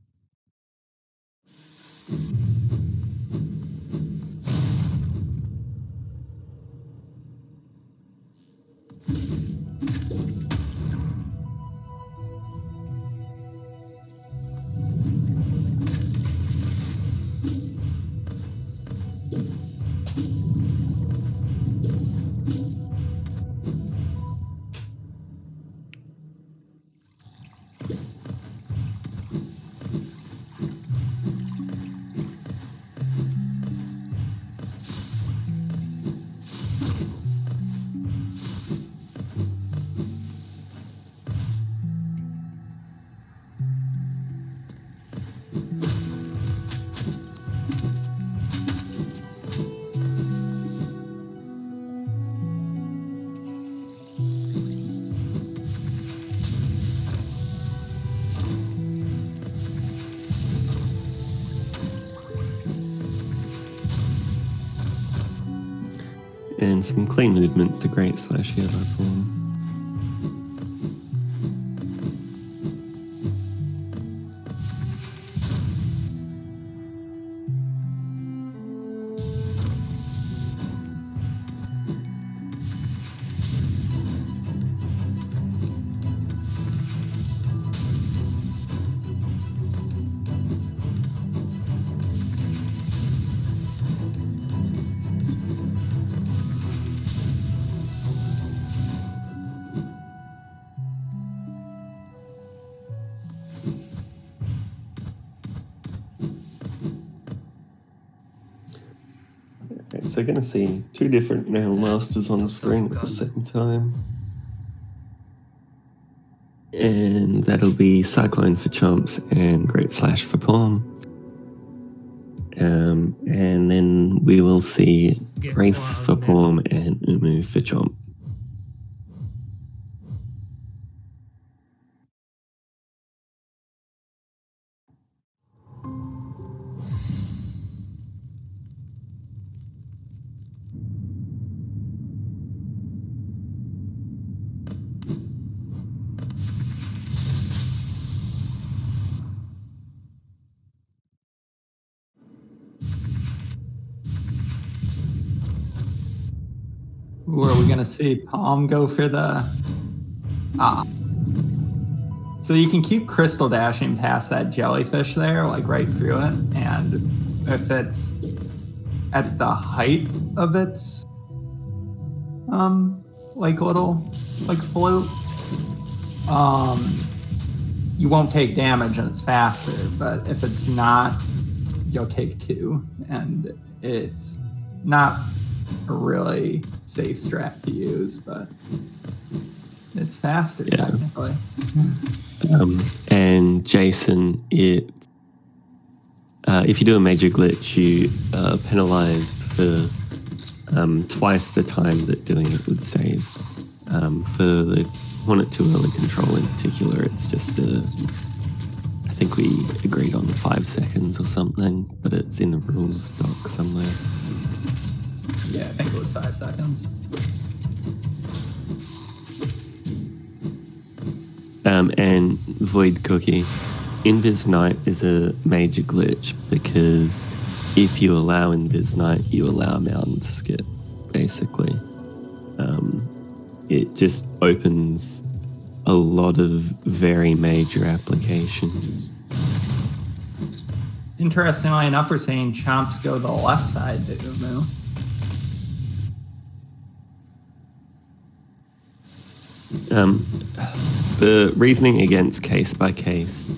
And some clean movement, the great slash here by Paum. So going to see two different male masters on the screen at the same time. And that'll be Cyclone for Chomps and Great Slash for Paum. And then we will see Wraiths for Paum and Umu for Chomp. Or are we going to see Paum go for the... So you can keep crystal dashing past that jellyfish there, like right through it. And if it's at the height of its, like little, like float, you won't take damage and it's faster. But if it's not, you'll take 2. And it's not a really safe strat to use, but it's faster technically. And Jason, if you do a major glitch, you are penalized for twice the time that doing it would save. For the Hornet 2 early control in particular, it's just I think we agreed on 5 seconds or something, but it's in the rules doc somewhere. Yeah, I think it was 5 seconds. And Void Cookie, Invis Night is a major glitch because if you allow Invis Night, you allow Mountain Skip, basically. It just opens a lot of very major applications. Interestingly enough, we're seeing Chomps go the left side to Umu. The reasoning against case-by-case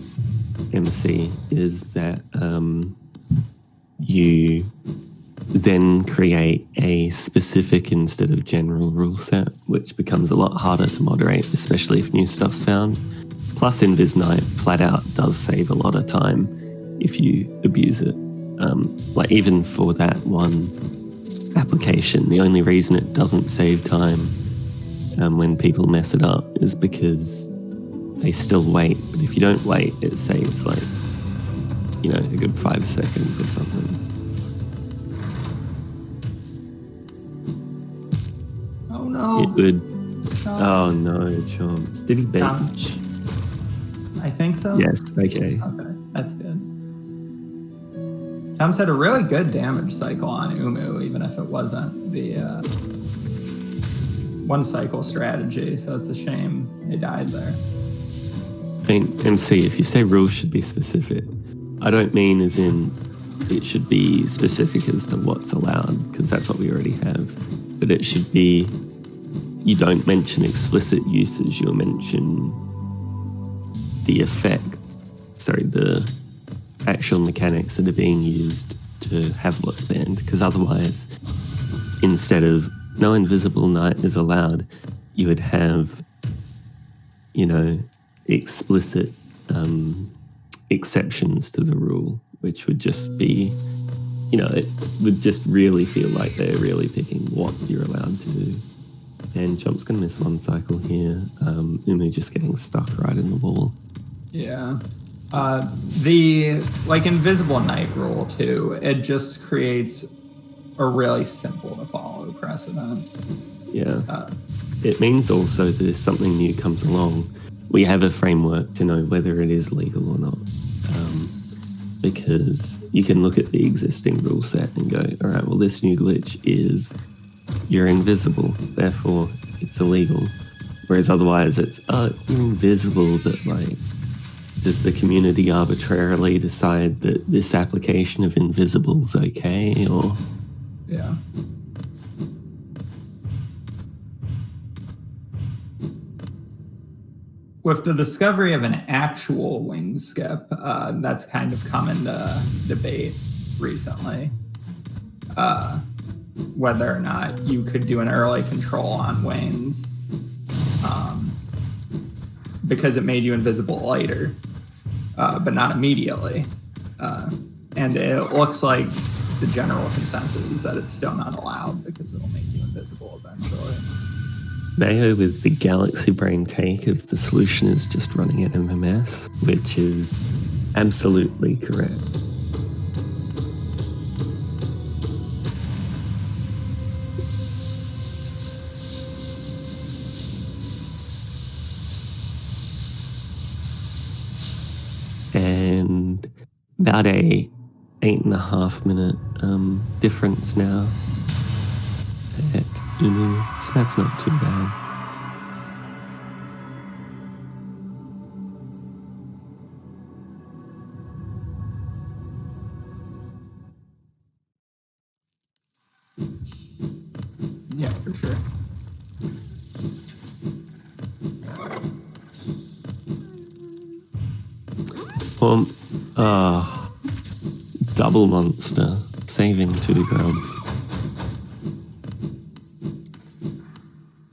MC is that you then create a specific instead of general rule set, which becomes a lot harder to moderate, especially if new stuff's found. Plus, Invis Knight flat out does save a lot of time if you abuse it. Like even for that one application, the only reason it doesn't save time when people mess it up is because they still wait. But if you don't wait, it saves like, you know, a good 5 seconds or something. Oh no. It would. Chomps. Oh no, Chomps. Did he bench? I think so. Yes, okay. Okay, that's good. Chomps had a really good damage cycle on Umu, even if it wasn't the one cycle strategy, so it's a shame he died there. I mean, MC, if you say rules should be specific, I don't mean as in it should be specific as to what's allowed, because that's what we already have. But it should be, you don't mention explicit usage, you'll mention the effect, sorry, the actual mechanics that are being used to have what's banned, because otherwise, instead of no invisible knight is allowed, you would have, you know, explicit exceptions to the rule, which would just be, you know, it would just really feel like they're really picking what you're allowed to do. And Chomp's going to miss one cycle here. Umu just getting stuck right in the wall. Yeah. The, like, invisible knight rule, too, it just creates a really simple to follow precedent. Yeah. It means also that if something new comes along, we have a framework to know whether it is legal or not. Because you can look at the existing rule set and go, all right, well, this new glitch is you're invisible, therefore it's illegal. Whereas otherwise it's, you're invisible, but like, does the community arbitrarily decide that this application of invisible is okay, or? Yeah. With the discovery of an actual wing skip, that's kind of come into debate recently. Whether or not you could do an early control on wings, because it made you invisible later, but not immediately. And it looks like the general consensus is that it's still not allowed because it'll make you invisible eventually. Mayo with the galaxy brain take of the solution is just running an MMS, which is absolutely correct. And about a 8.5 minute difference now at Umu, so that's not too bad. Yeah, for sure. Double monster, saving 2 grubs.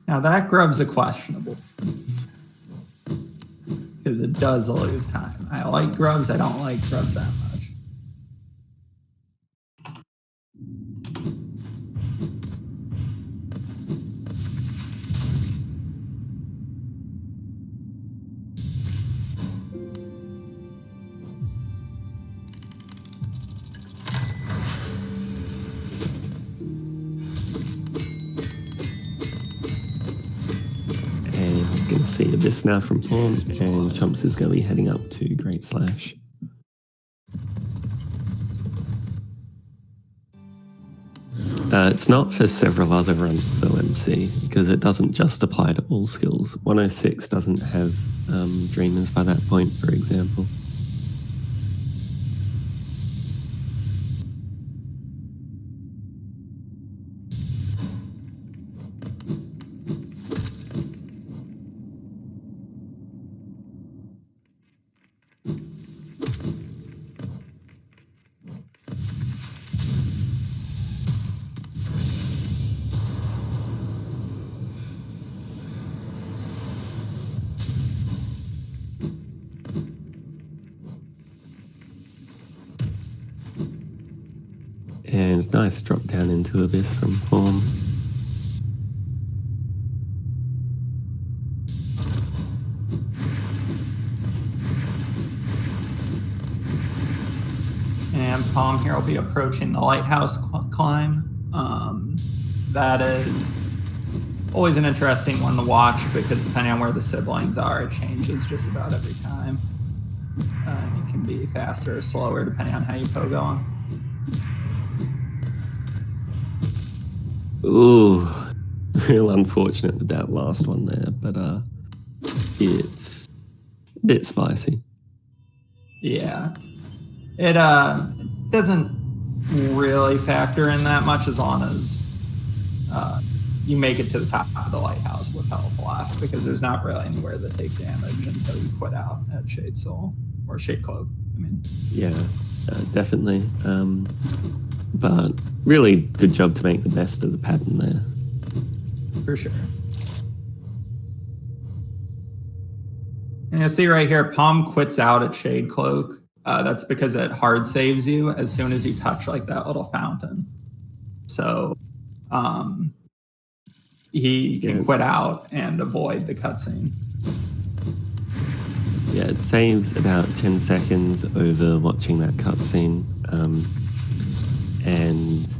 Now that grub's a questionable, because it does lose time. I like grubs, I don't like grubs that much. Gonna see Abyss now from Paum, and Chomps is going to be heading up to Great Slash. It's not for several other runs, though, MC, because it doesn't just apply to all skills. 106 doesn't have Dreamers by that point, for example. And nice drop down into Abyss from Paum. And Paum here will be approaching the lighthouse climb. That is always an interesting one to watch because depending on where the siblings are, it changes just about every time. It can be faster or slower depending on how you pogo on. Ooh, real unfortunate with that last one there, but it's a bit spicy. Yeah. It doesn't really factor in that much as long as you make it to the top of the lighthouse with health left, because there's not really anywhere that take damage until you quit out at Shade Soul or Shade Cloak. I mean, Yeah, definitely. But really good job to make the best of the pattern there. for sure. And you'll see right here, Paum quits out at Shade Cloak. That's because it hard saves you as soon as you touch like that little fountain. So he can quit out and avoid the cutscene. Yeah, it saves about 10 seconds over watching that cutscene, and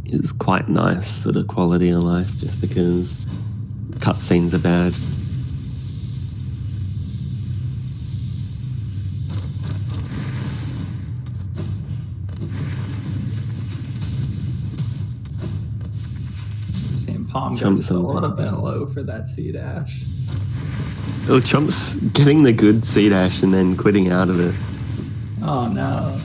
it's quite nice sort of quality of life just because cutscenes are bad. Seeing Paum go just a little bit low for that C dash. Oh, Chomp's getting the good C dash and then quitting out of it. Oh no.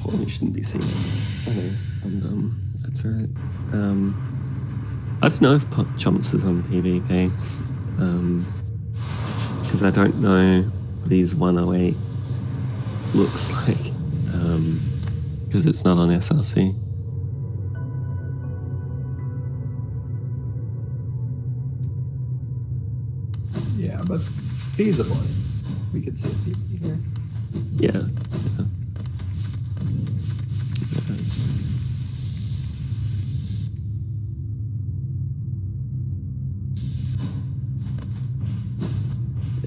Paum shouldn't be seen. Oh no, I'm dumb. That's alright. I don't know if Chomps is on PB pace, because I don't know what his 108 looks like, because it's not on SRC. Yeah, but feasibly, we could see a PB here. Yeah.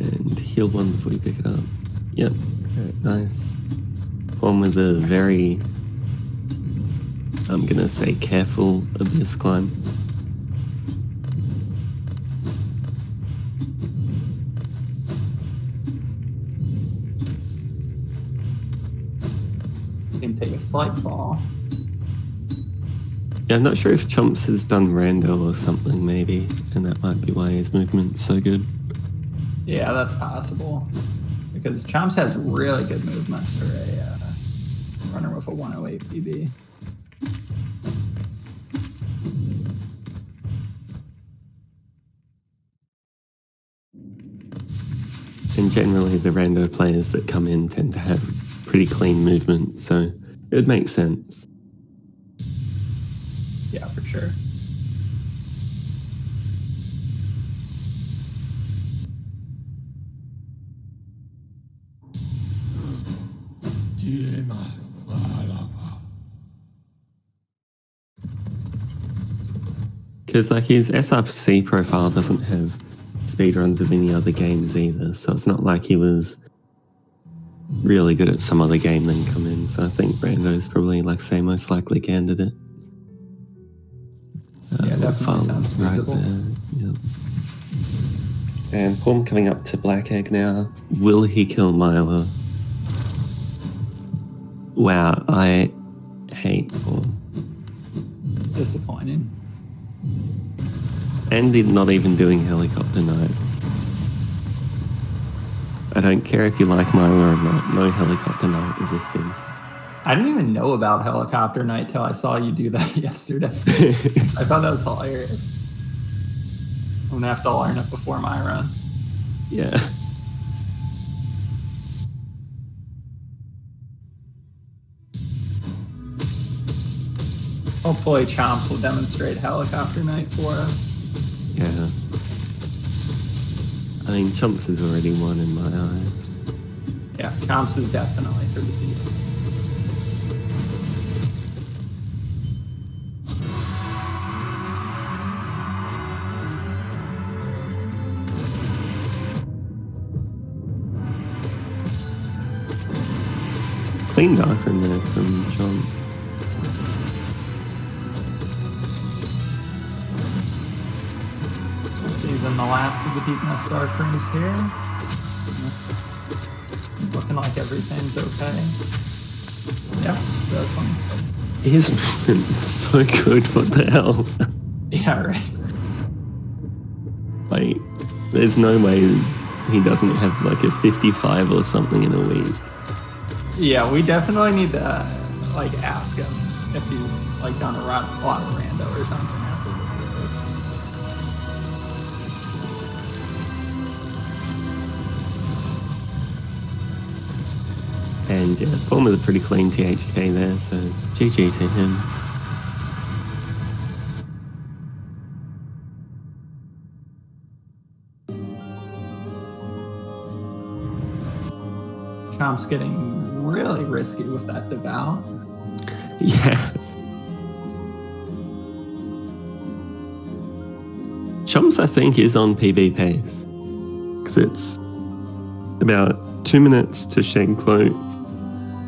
And heal one before you pick it up. Yep. Okay, nice. One with a very, I'm gonna say, careful Abyss climb. Can take a slight fall. Yeah, I'm not sure if Chomps has done rando or something maybe, and that might be why his movement's so good. Yeah, that's possible. Because Chomps has really good movement for a runner with a 108 PB. And generally the rando players that come in tend to have pretty clean movement, so it would make sense. Yeah, for sure. Because like his SRC profile doesn't have speedruns of any other games either, so it's not like he was really good at some other game than come in. So I think Brando's probably, like, say, most likely candidate. Yeah, definitely sounds feasible. Yeah. And Paum coming up to Black Egg now. Will he kill Myla? Wow, I hate Paum. Disappointing. And they're not even doing Helicopter Night. I don't care if you like Myla or not. No Helicopter Night is a sin. I didn't even know about Helicopter Night till I saw you do that yesterday. I thought that was hilarious. I'm gonna have to learn it before my run. Yeah. Hopefully Chomps will demonstrate Helicopter Night for us. Yeah. I mean, Chomps has already won in my eyes. Yeah, Chomps is definitely for the beat. Clean darker in there from Chomp. She's in the last of the Deep Nest Dark Rooms here. Looking like everything's okay. Yep, definitely. His movement is so good, what the hell? Yeah, right. Like, there's no way he doesn't have like a 55 or something in a week. Yeah, we definitely need to like ask him if he's like done a lot of rando or something after this goes. And yeah, Paum with a pretty clean THK there, so GG to him. Chomp's getting really risky with that devout. Yeah. Chomps, I think, is on PB pace. Because it's about 2 minutes to Shenklo,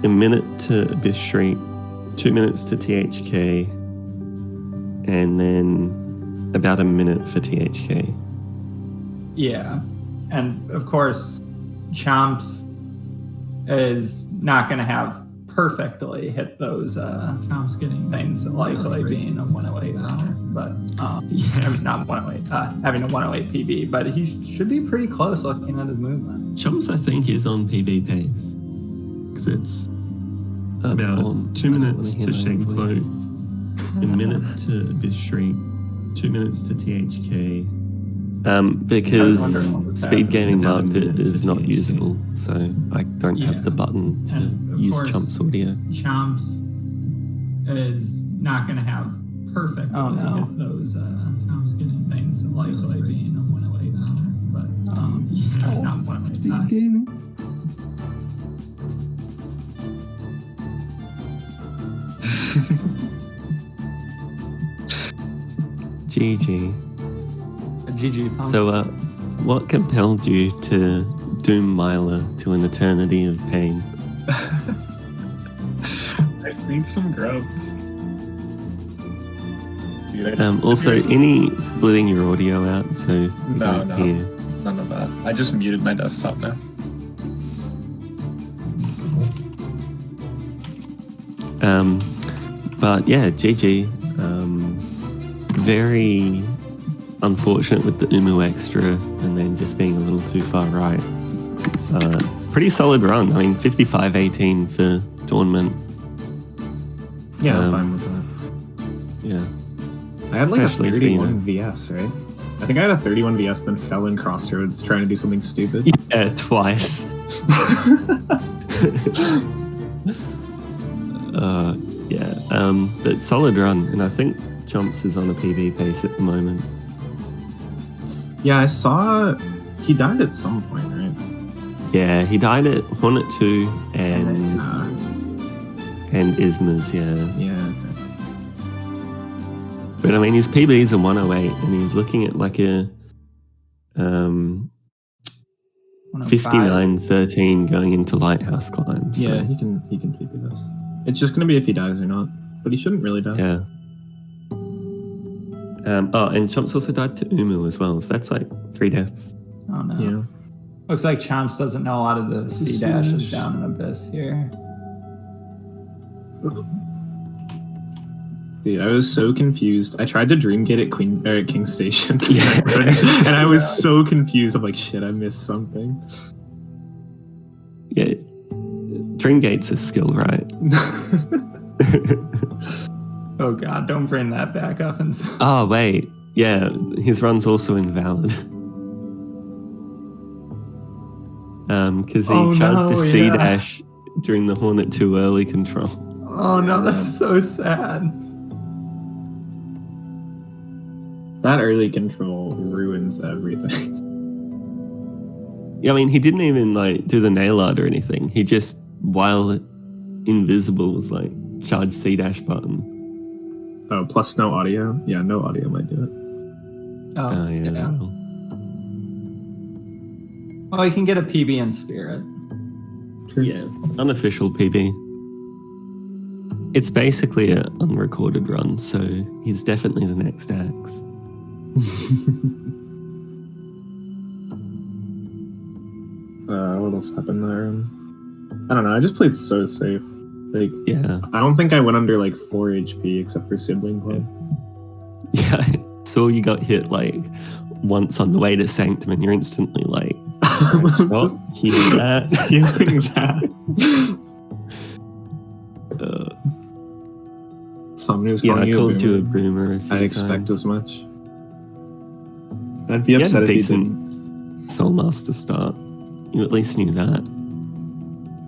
a minute to Abyss Shriek, 2 minutes to THK, and then about a minute for THK. Yeah, and of course, Chomps is not going to have perfectly hit those Chomps getting things likely being a 108 runner, but I mean, not 108, having a 108 PB, but he should be pretty close looking at his movement. Chomps, I think, is on PB pace. Because it's about 2 minutes to Shenklo, a minute to Abyss Shriek, 2 minutes to THK. Because speed gaming marked it is not usable, so I don't have the button to use Chomp's audio. Chomps is not going to have perfect hit those Chomps getting things likely being a 108 runner, but not 108. Speed gaming. GG. GG. Paum. So, what compelled you to doom Myla to an eternity of pain? I freed some grubs. Dude, Also, any splitting your audio out so you No, can hear. none of that. I just muted my desktop now. But yeah, GG. Very unfortunate with the Umu extra and then just being a little too far right. Pretty solid run. I mean, 55-18 for tournament. Yeah, I'm fine with that. Yeah. I had like Especially a for, 31 VS, right? I think I had a 31 VS, then fell in Crossroads trying to do something stupid. Yeah, twice. But solid run, and I think Chomps is on a PB pace at the moment. Yeah, I saw he died at some point, right? Yeah, he died at Hornet 2 and Isma's, yeah. Yeah. But I mean, his PB is a 108, and he's looking at like a 105. 59-13 going into lighthouse climb. So, Yeah, he can keep this. It's just gonna be if he dies or not, but he shouldn't really die. yeah. And Chomps also died to Umu as well, so that's like 3 deaths. Oh no. Yeah. Looks like Chomps doesn't know a lot of the C C dashes dash. down in Abyss here. Dude, I was so confused. I tried to dream gate at King Station, Yeah. and I was so confused. I'm like, shit, I missed something. Yeah. Dreamgate's a skill, right? Oh god, don't bring that back up and Oh, wait. Yeah, his run's also invalid. Because he Oh, charged no, a C yeah. dash during the Hornet 2 early control. Oh no, that's so sad. That early control ruins everything. Yeah, I mean, he didn't even like do the nail art or anything. He just, while invisible, was like charge C dash button. Oh, plus no audio? Yeah, no audio might do it. Oh, Yeah. yeah. well, Oh, you can get a PB in spirit. Yeah, unofficial PB. It's basically an unrecorded run, so he's definitely the next Axe. What else happened there? I don't know. I just played so safe. Like, Yeah. I don't think I went under like 4 HP except for Sibling Club. Yeah, I saw you got hit like once on the way to Sanctum and you're instantly like, what? Just Hear that? hearing that. Somebody was Yeah, calling I you called you a boomer. boomer a few I expect times. as much. I'd be You had upset a if you decent didn't. Soulmaster start. You at least knew that.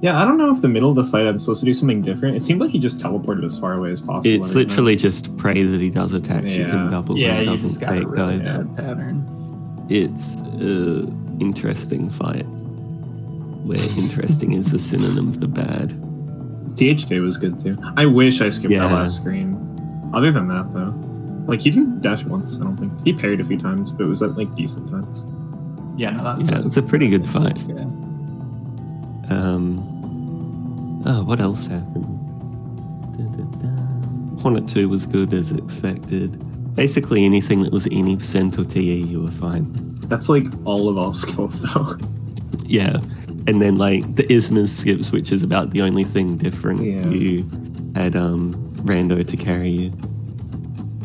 Yeah, I don't know if the middle of the fight I'm supposed to do something different. It seemed like he just teleported as far away as possible. It's every literally just pray that he does attacks you can Yeah. double Yeah, and you doesn't just got a take really dive. bad pattern. It's an interesting fight. Where interesting is a synonym for bad. time. THK was good too. I wish I skipped that Yeah. last screen. Other than that, though, like he didn't dash once. I don't think he parried a few times, but it was at like decent times. Yeah, no, that's Yeah, it's a pretty good fight. Yeah. Oh, what else happened? Hornet 2 was good as expected. Basically anything that was any percent or TE, you were fine. That's like all of all skills, though. Yeah. And then like the Isma's skips, which is about the only thing different. Yeah. You had Rando to carry you.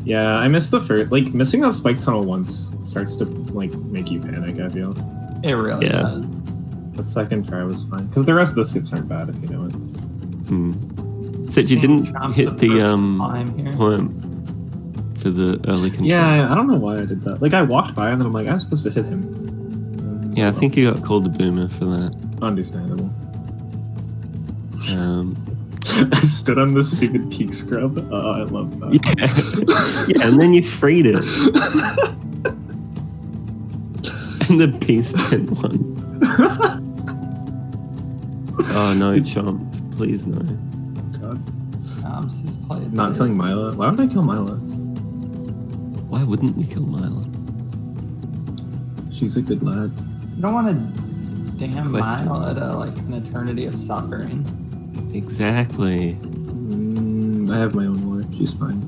Yeah, I missed the first. Like missing that spike tunnel once starts to like make you panic. I feel It really Yeah. does. that second try was fine because the rest of the skips aren't bad if you know it. Except you Seeing didn't Chomps hit at the first climb here. point for the early control. Yeah, I don't know why I did that. Like I walked by and then I'm like, I was supposed to hit him. Yeah, I think you got called a boomer for that. Understandable. Um, I stood on the stupid peak scrub. I love that. yeah, and then you freed it. And the Peace 10 one. Oh no, Chomps, please no. God. Just play it Not safe. killing Mila. Why would I kill Mila? Why wouldn't you kill Milo? She's a good lad. You don't want to damn Question. Mile at like an eternity of suffering. Exactly. I have my own war. She's fine.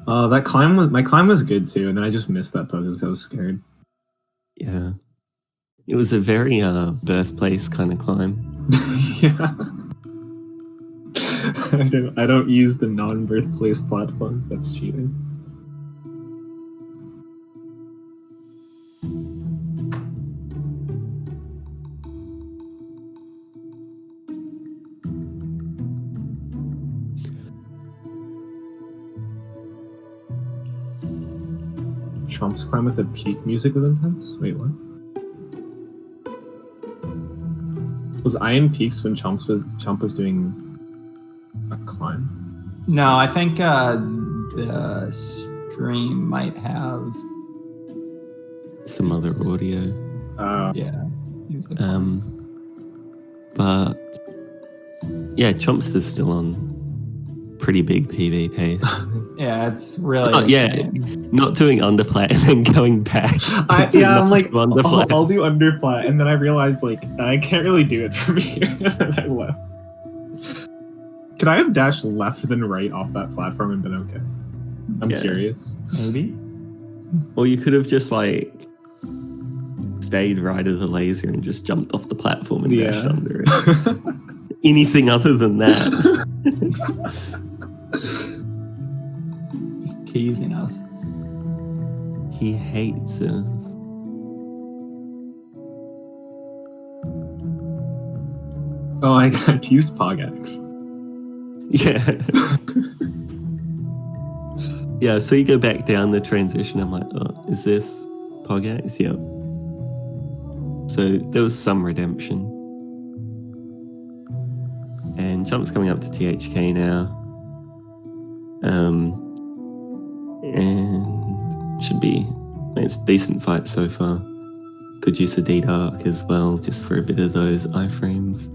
That climb was my climb was good too, and then I just missed that poke because I was scared. Yeah. It was a very birthplace kind of climb. Yeah. I don't use the non-birthplace platforms. That's cheating. Chomp's climb with the peak music was intense? Wait, what? Was I in peaks when Chomp was doing a climb? No, I think the stream might have. Some other audio. Yeah. music. But yeah, Chomps is still on pretty big PB pace. Yeah, it's really. Oh, yeah, not doing underplat and then going back. I'm like, underplat. I'll do underplat, and then I realized like I can't really do it from here. And I left. Could I have dashed left than right off that platform and been okay? I'm curious. Maybe. Or you could have just like stayed right of the laser and just jumped off the platform and dashed under it. Anything other than that. Just teasing us. He hates us. Oh, I got used PogX. Yeah. Yeah, so you go back down the transition. I'm like, oh, is this Pogax? Yep. So there was some redemption. And Chomp's coming up to THK now. And should be, it's a decent fight so far. Could use a D-Dark as well, just for a bit of those iframes.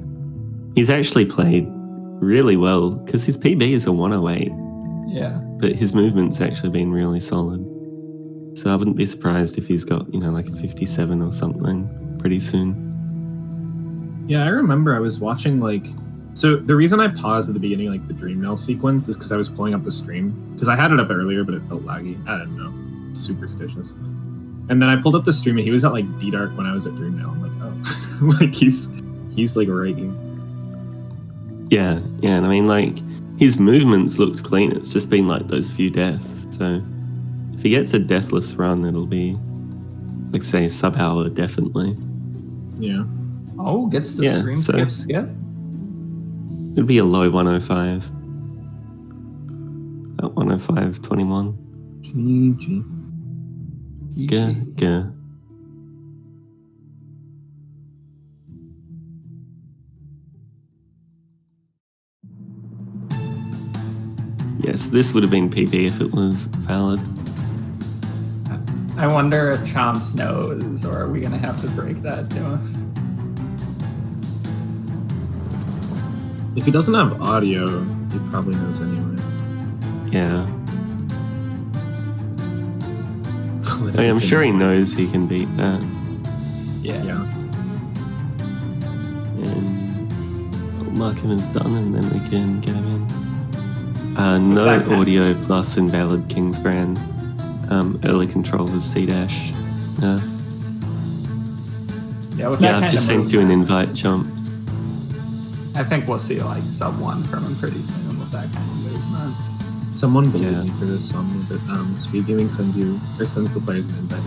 He's actually played really well, because his PB is a 108. Yeah. But his movement's actually been really solid. So I wouldn't be surprised if he's got, like a 57 or something pretty soon. Yeah, I remember I was watching so the reason I paused at the beginning, the Dream Nail sequence, is because I was pulling up the stream. Because I had it up earlier, but it felt laggy. I don't know. Superstitious. And then I pulled up the stream and he was at D-Dark when I was at Dream Nail. I'm like, oh. he's raking. Yeah, and I mean, his movements looked clean. It's just been those few deaths. So if he gets a deathless run, it'll be, say, sub-hour, definitely. Yeah. Oh, gets the stream skip? It'd be a low 105. About 105.21. GG. Gah. Yes, this would have been PB if it was valid. I wonder if Chomps knows, or are we going to have to break that to him? If he doesn't have audio, he probably knows anyway. Yeah. I'm sure he knows he can beat that. Yeah. And we'll mark him as done, and then we can get him in. No audio plus invalid King's Brand. Early control was C-dash. I've just sent you an invite, Chomp. I think we'll see sub 1 from him pretty soon with that kind of movement. Someone believed me for this song, but Speed Gaming sends the players an invite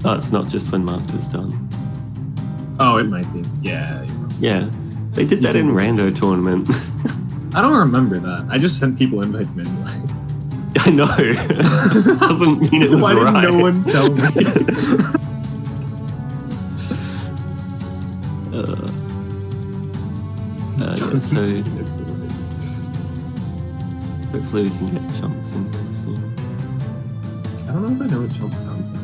now. Oh, it's not just when marked is done. Oh, it might be. Yeah. Yeah. They did that in Rando tournament. I don't remember that. I just sent people invites manually. I know. Doesn't mean it was Why right. Why didn't no one tell me? So hopefully we can get Chomps in there soon. I don't know if I know what Chomps sounds like.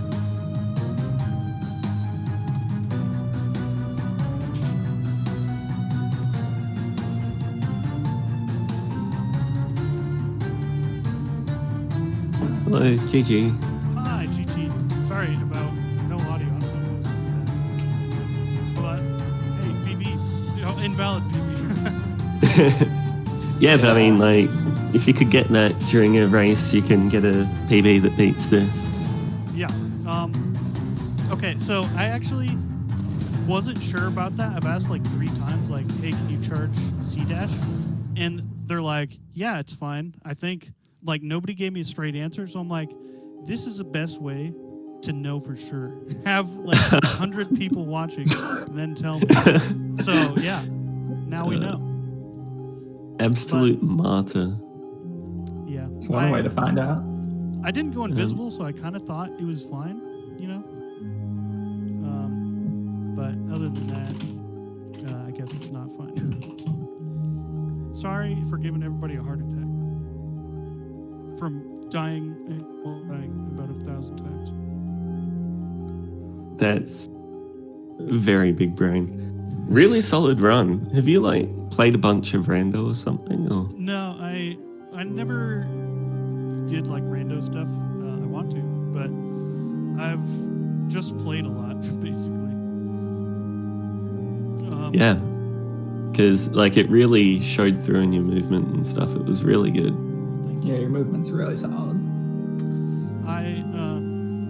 Hello, GG. Hi, GG. Sorry about no audio. I don't know. But hey, PB, invalid PB. Yeah, but I mean, if you could get that during a race, you can get a PB that beats this. Yeah. Okay, so I actually wasn't sure about that. I've asked 3 times, hey, can you charge C-dash? And they're like, yeah, it's fine. I think, nobody gave me a straight answer. So I'm like, this is the best way to know for sure. Have 100 people watching and then tell me. So yeah, now we know. Absolute martyr. Yeah. It's one way to find out. I didn't go invisible, so I kind of thought it was fine, But other than that, I guess it's not fine. Sorry for giving everybody a heart attack from dying about 1,000 times. That's very big brain. really solid run. Have you like played a bunch of rando or something? Or No, I never did like rando stuff. I want to, but I've just played a lot, basically. yeah, because like it really showed through in your movement and stuff. It was really good. Thank you. Yeah, your movement's really solid.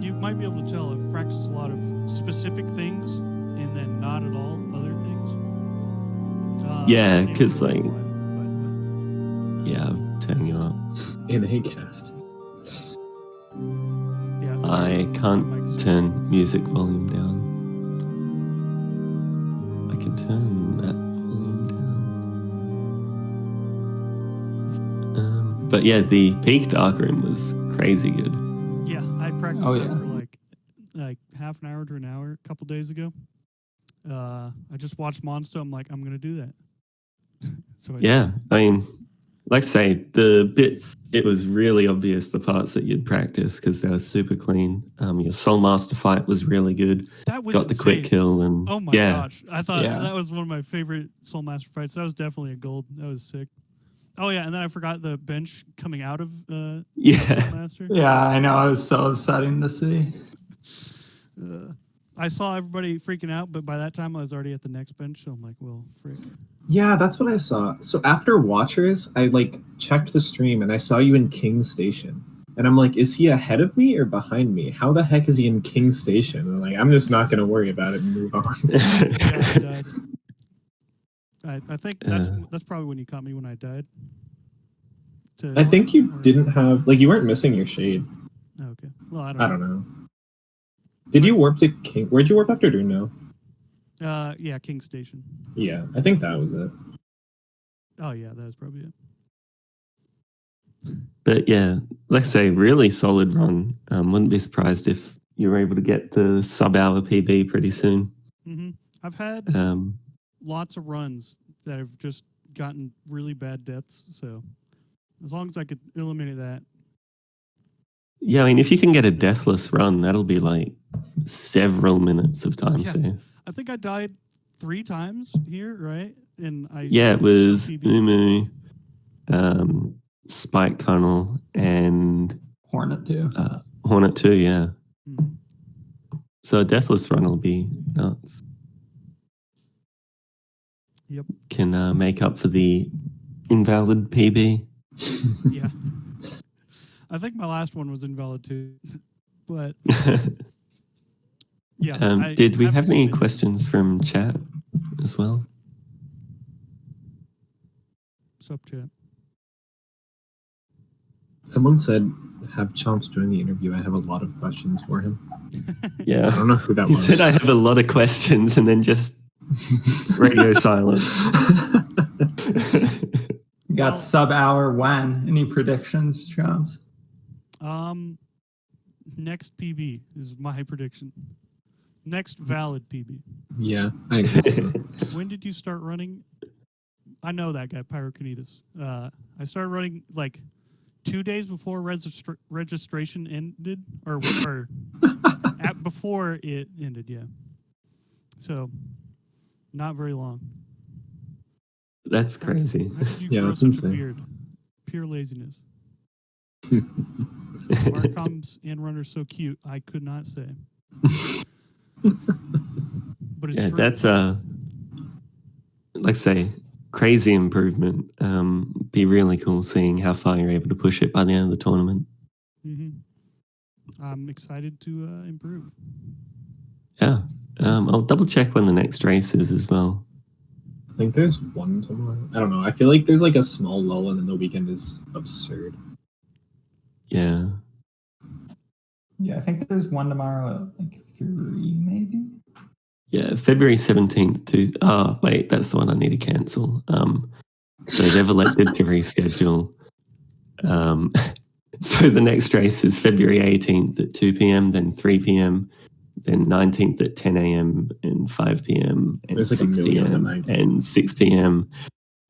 You might be able to tell I've practiced a lot of specific things and then not at all other things. Yeah, I can't 'cause, remember like- what, Yeah, I'm turning you up. In a cast. yeah, I can't Mic's- turn music volume down. I can turn that volume down. But yeah, the peak darkroom was crazy good. Yeah, I practiced Oh, that yeah. for like half an hour to an hour a couple days ago. I just watched Monster. I'm like, I'm gonna do that. So I did. Yeah, I mean, like I say, the bits, it was really obvious the parts that you'd practice because they were super clean. Your Soul Master fight was really good. That was Got the quick insane. kill and Oh my yeah, gosh. I thought Yeah. that was one of my favorite Soul Master fights. That was definitely a gold. That was sick. Oh yeah, and then I forgot the bench coming out of yeah. Soul Master. Yeah, I know. It was so upsetting to see. I saw everybody freaking out, but by that time I was already at the next bench, so I'm like, well, frick. Yeah, that's what I saw. So after Watchers, I like checked the stream and I saw you in King Station. And I'm like, is he ahead of me or behind me? How the heck is he in King Station? And like, I'm just not gonna worry about it and move on. Yeah, I died. I think that's Uh. that's probably when you caught me when I died. I think you didn't have like you weren't missing your shade. Oh, okay. Well, I don't I don't know. Did you warp to King? Where'd you warp after Duno? Yeah, King Station. Yeah, I think that was it. Oh yeah, that was probably it. But yeah, like I say, really solid run. Wouldn't be surprised if you were able to get the sub-hour PB pretty soon. Hmm I've had Um, lots of runs that have just gotten really bad deaths. So as long as I could eliminate that, yeah, I mean, if you can get a deathless run, that'll be like several minutes of time Yeah. save. I think I died 3 times here, right? And I Yeah, it was still PB. Umu, Spike Tunnel, and Hornet too. Hornet 2, yeah. Mhm. So a deathless run will be nuts. Yep. Can make up for the invalid PB. Yeah. I think my last one was invalid too, but yeah. I Did we have haven't any submitted. questions from chat as well? Sup, chat. Someone said, "Have Chomps join the interview. I have a lot of questions for him." I Yeah. don't know who that He was. said I have a lot of questions and then just radio silence. You got Well- sub hour when? Any predictions, Chomps? Next PB is my prediction. Next valid PB. Yeah, I guess so. When did you start running? I know that guy, Pyroconitas. I started running like 2 days before registration ended, or before it ended. Yeah. So, not very long. That's crazy. How did you Yeah, grow that's such a insane. beard? Pure laziness. Marcoms and runners so cute. I could not say. But it's Yeah, true. that's like I say, crazy improvement. Be really cool seeing how far you're able to push it by the end of the tournament. Mhm. I'm excited to improve. Yeah. I'll double check when the next race is as well. I think there's one tomorrow. I don't know. I feel like there's like a small lull and then the weekend is absurd. Yeah. Yeah, I think there's one tomorrow at like 3, maybe. Yeah, February 17th to wait, that's the one I need to cancel. So they've elected to reschedule. So the next race is February 18th at 2 p.m., then 3 p.m., then 19th at 10 a.m. and 5 p.m. and There's like a 6 million on p.m. the 19th. and 6 p.m.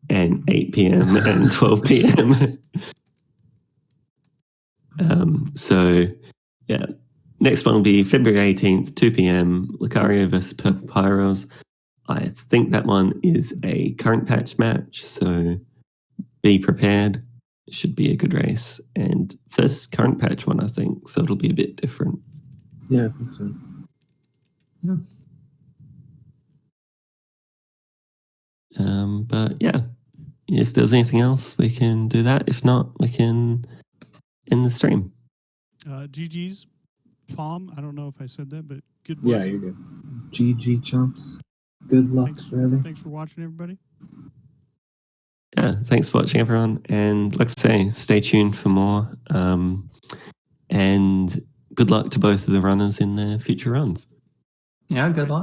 and 8 p.m. and 12 p.m. So yeah, next one will be February 18th, 2 p.m. Lucario versus Pyros. I think that one is a current patch match, so be prepared. It should be a good race. And first current patch one, I think, so it'll be a bit different. Yeah, I think so. But yeah, if there's anything else, we can do that. If not, we can end the stream. GG's. Paum, I don't know if I said that, but good work. Yeah, you're good. GG Chomps. Good luck, brother. Thanks for watching, everybody. Yeah, thanks for watching, everyone. And like I say, stay tuned for more. And good luck to both of the runners in their future runs. Yeah, good luck.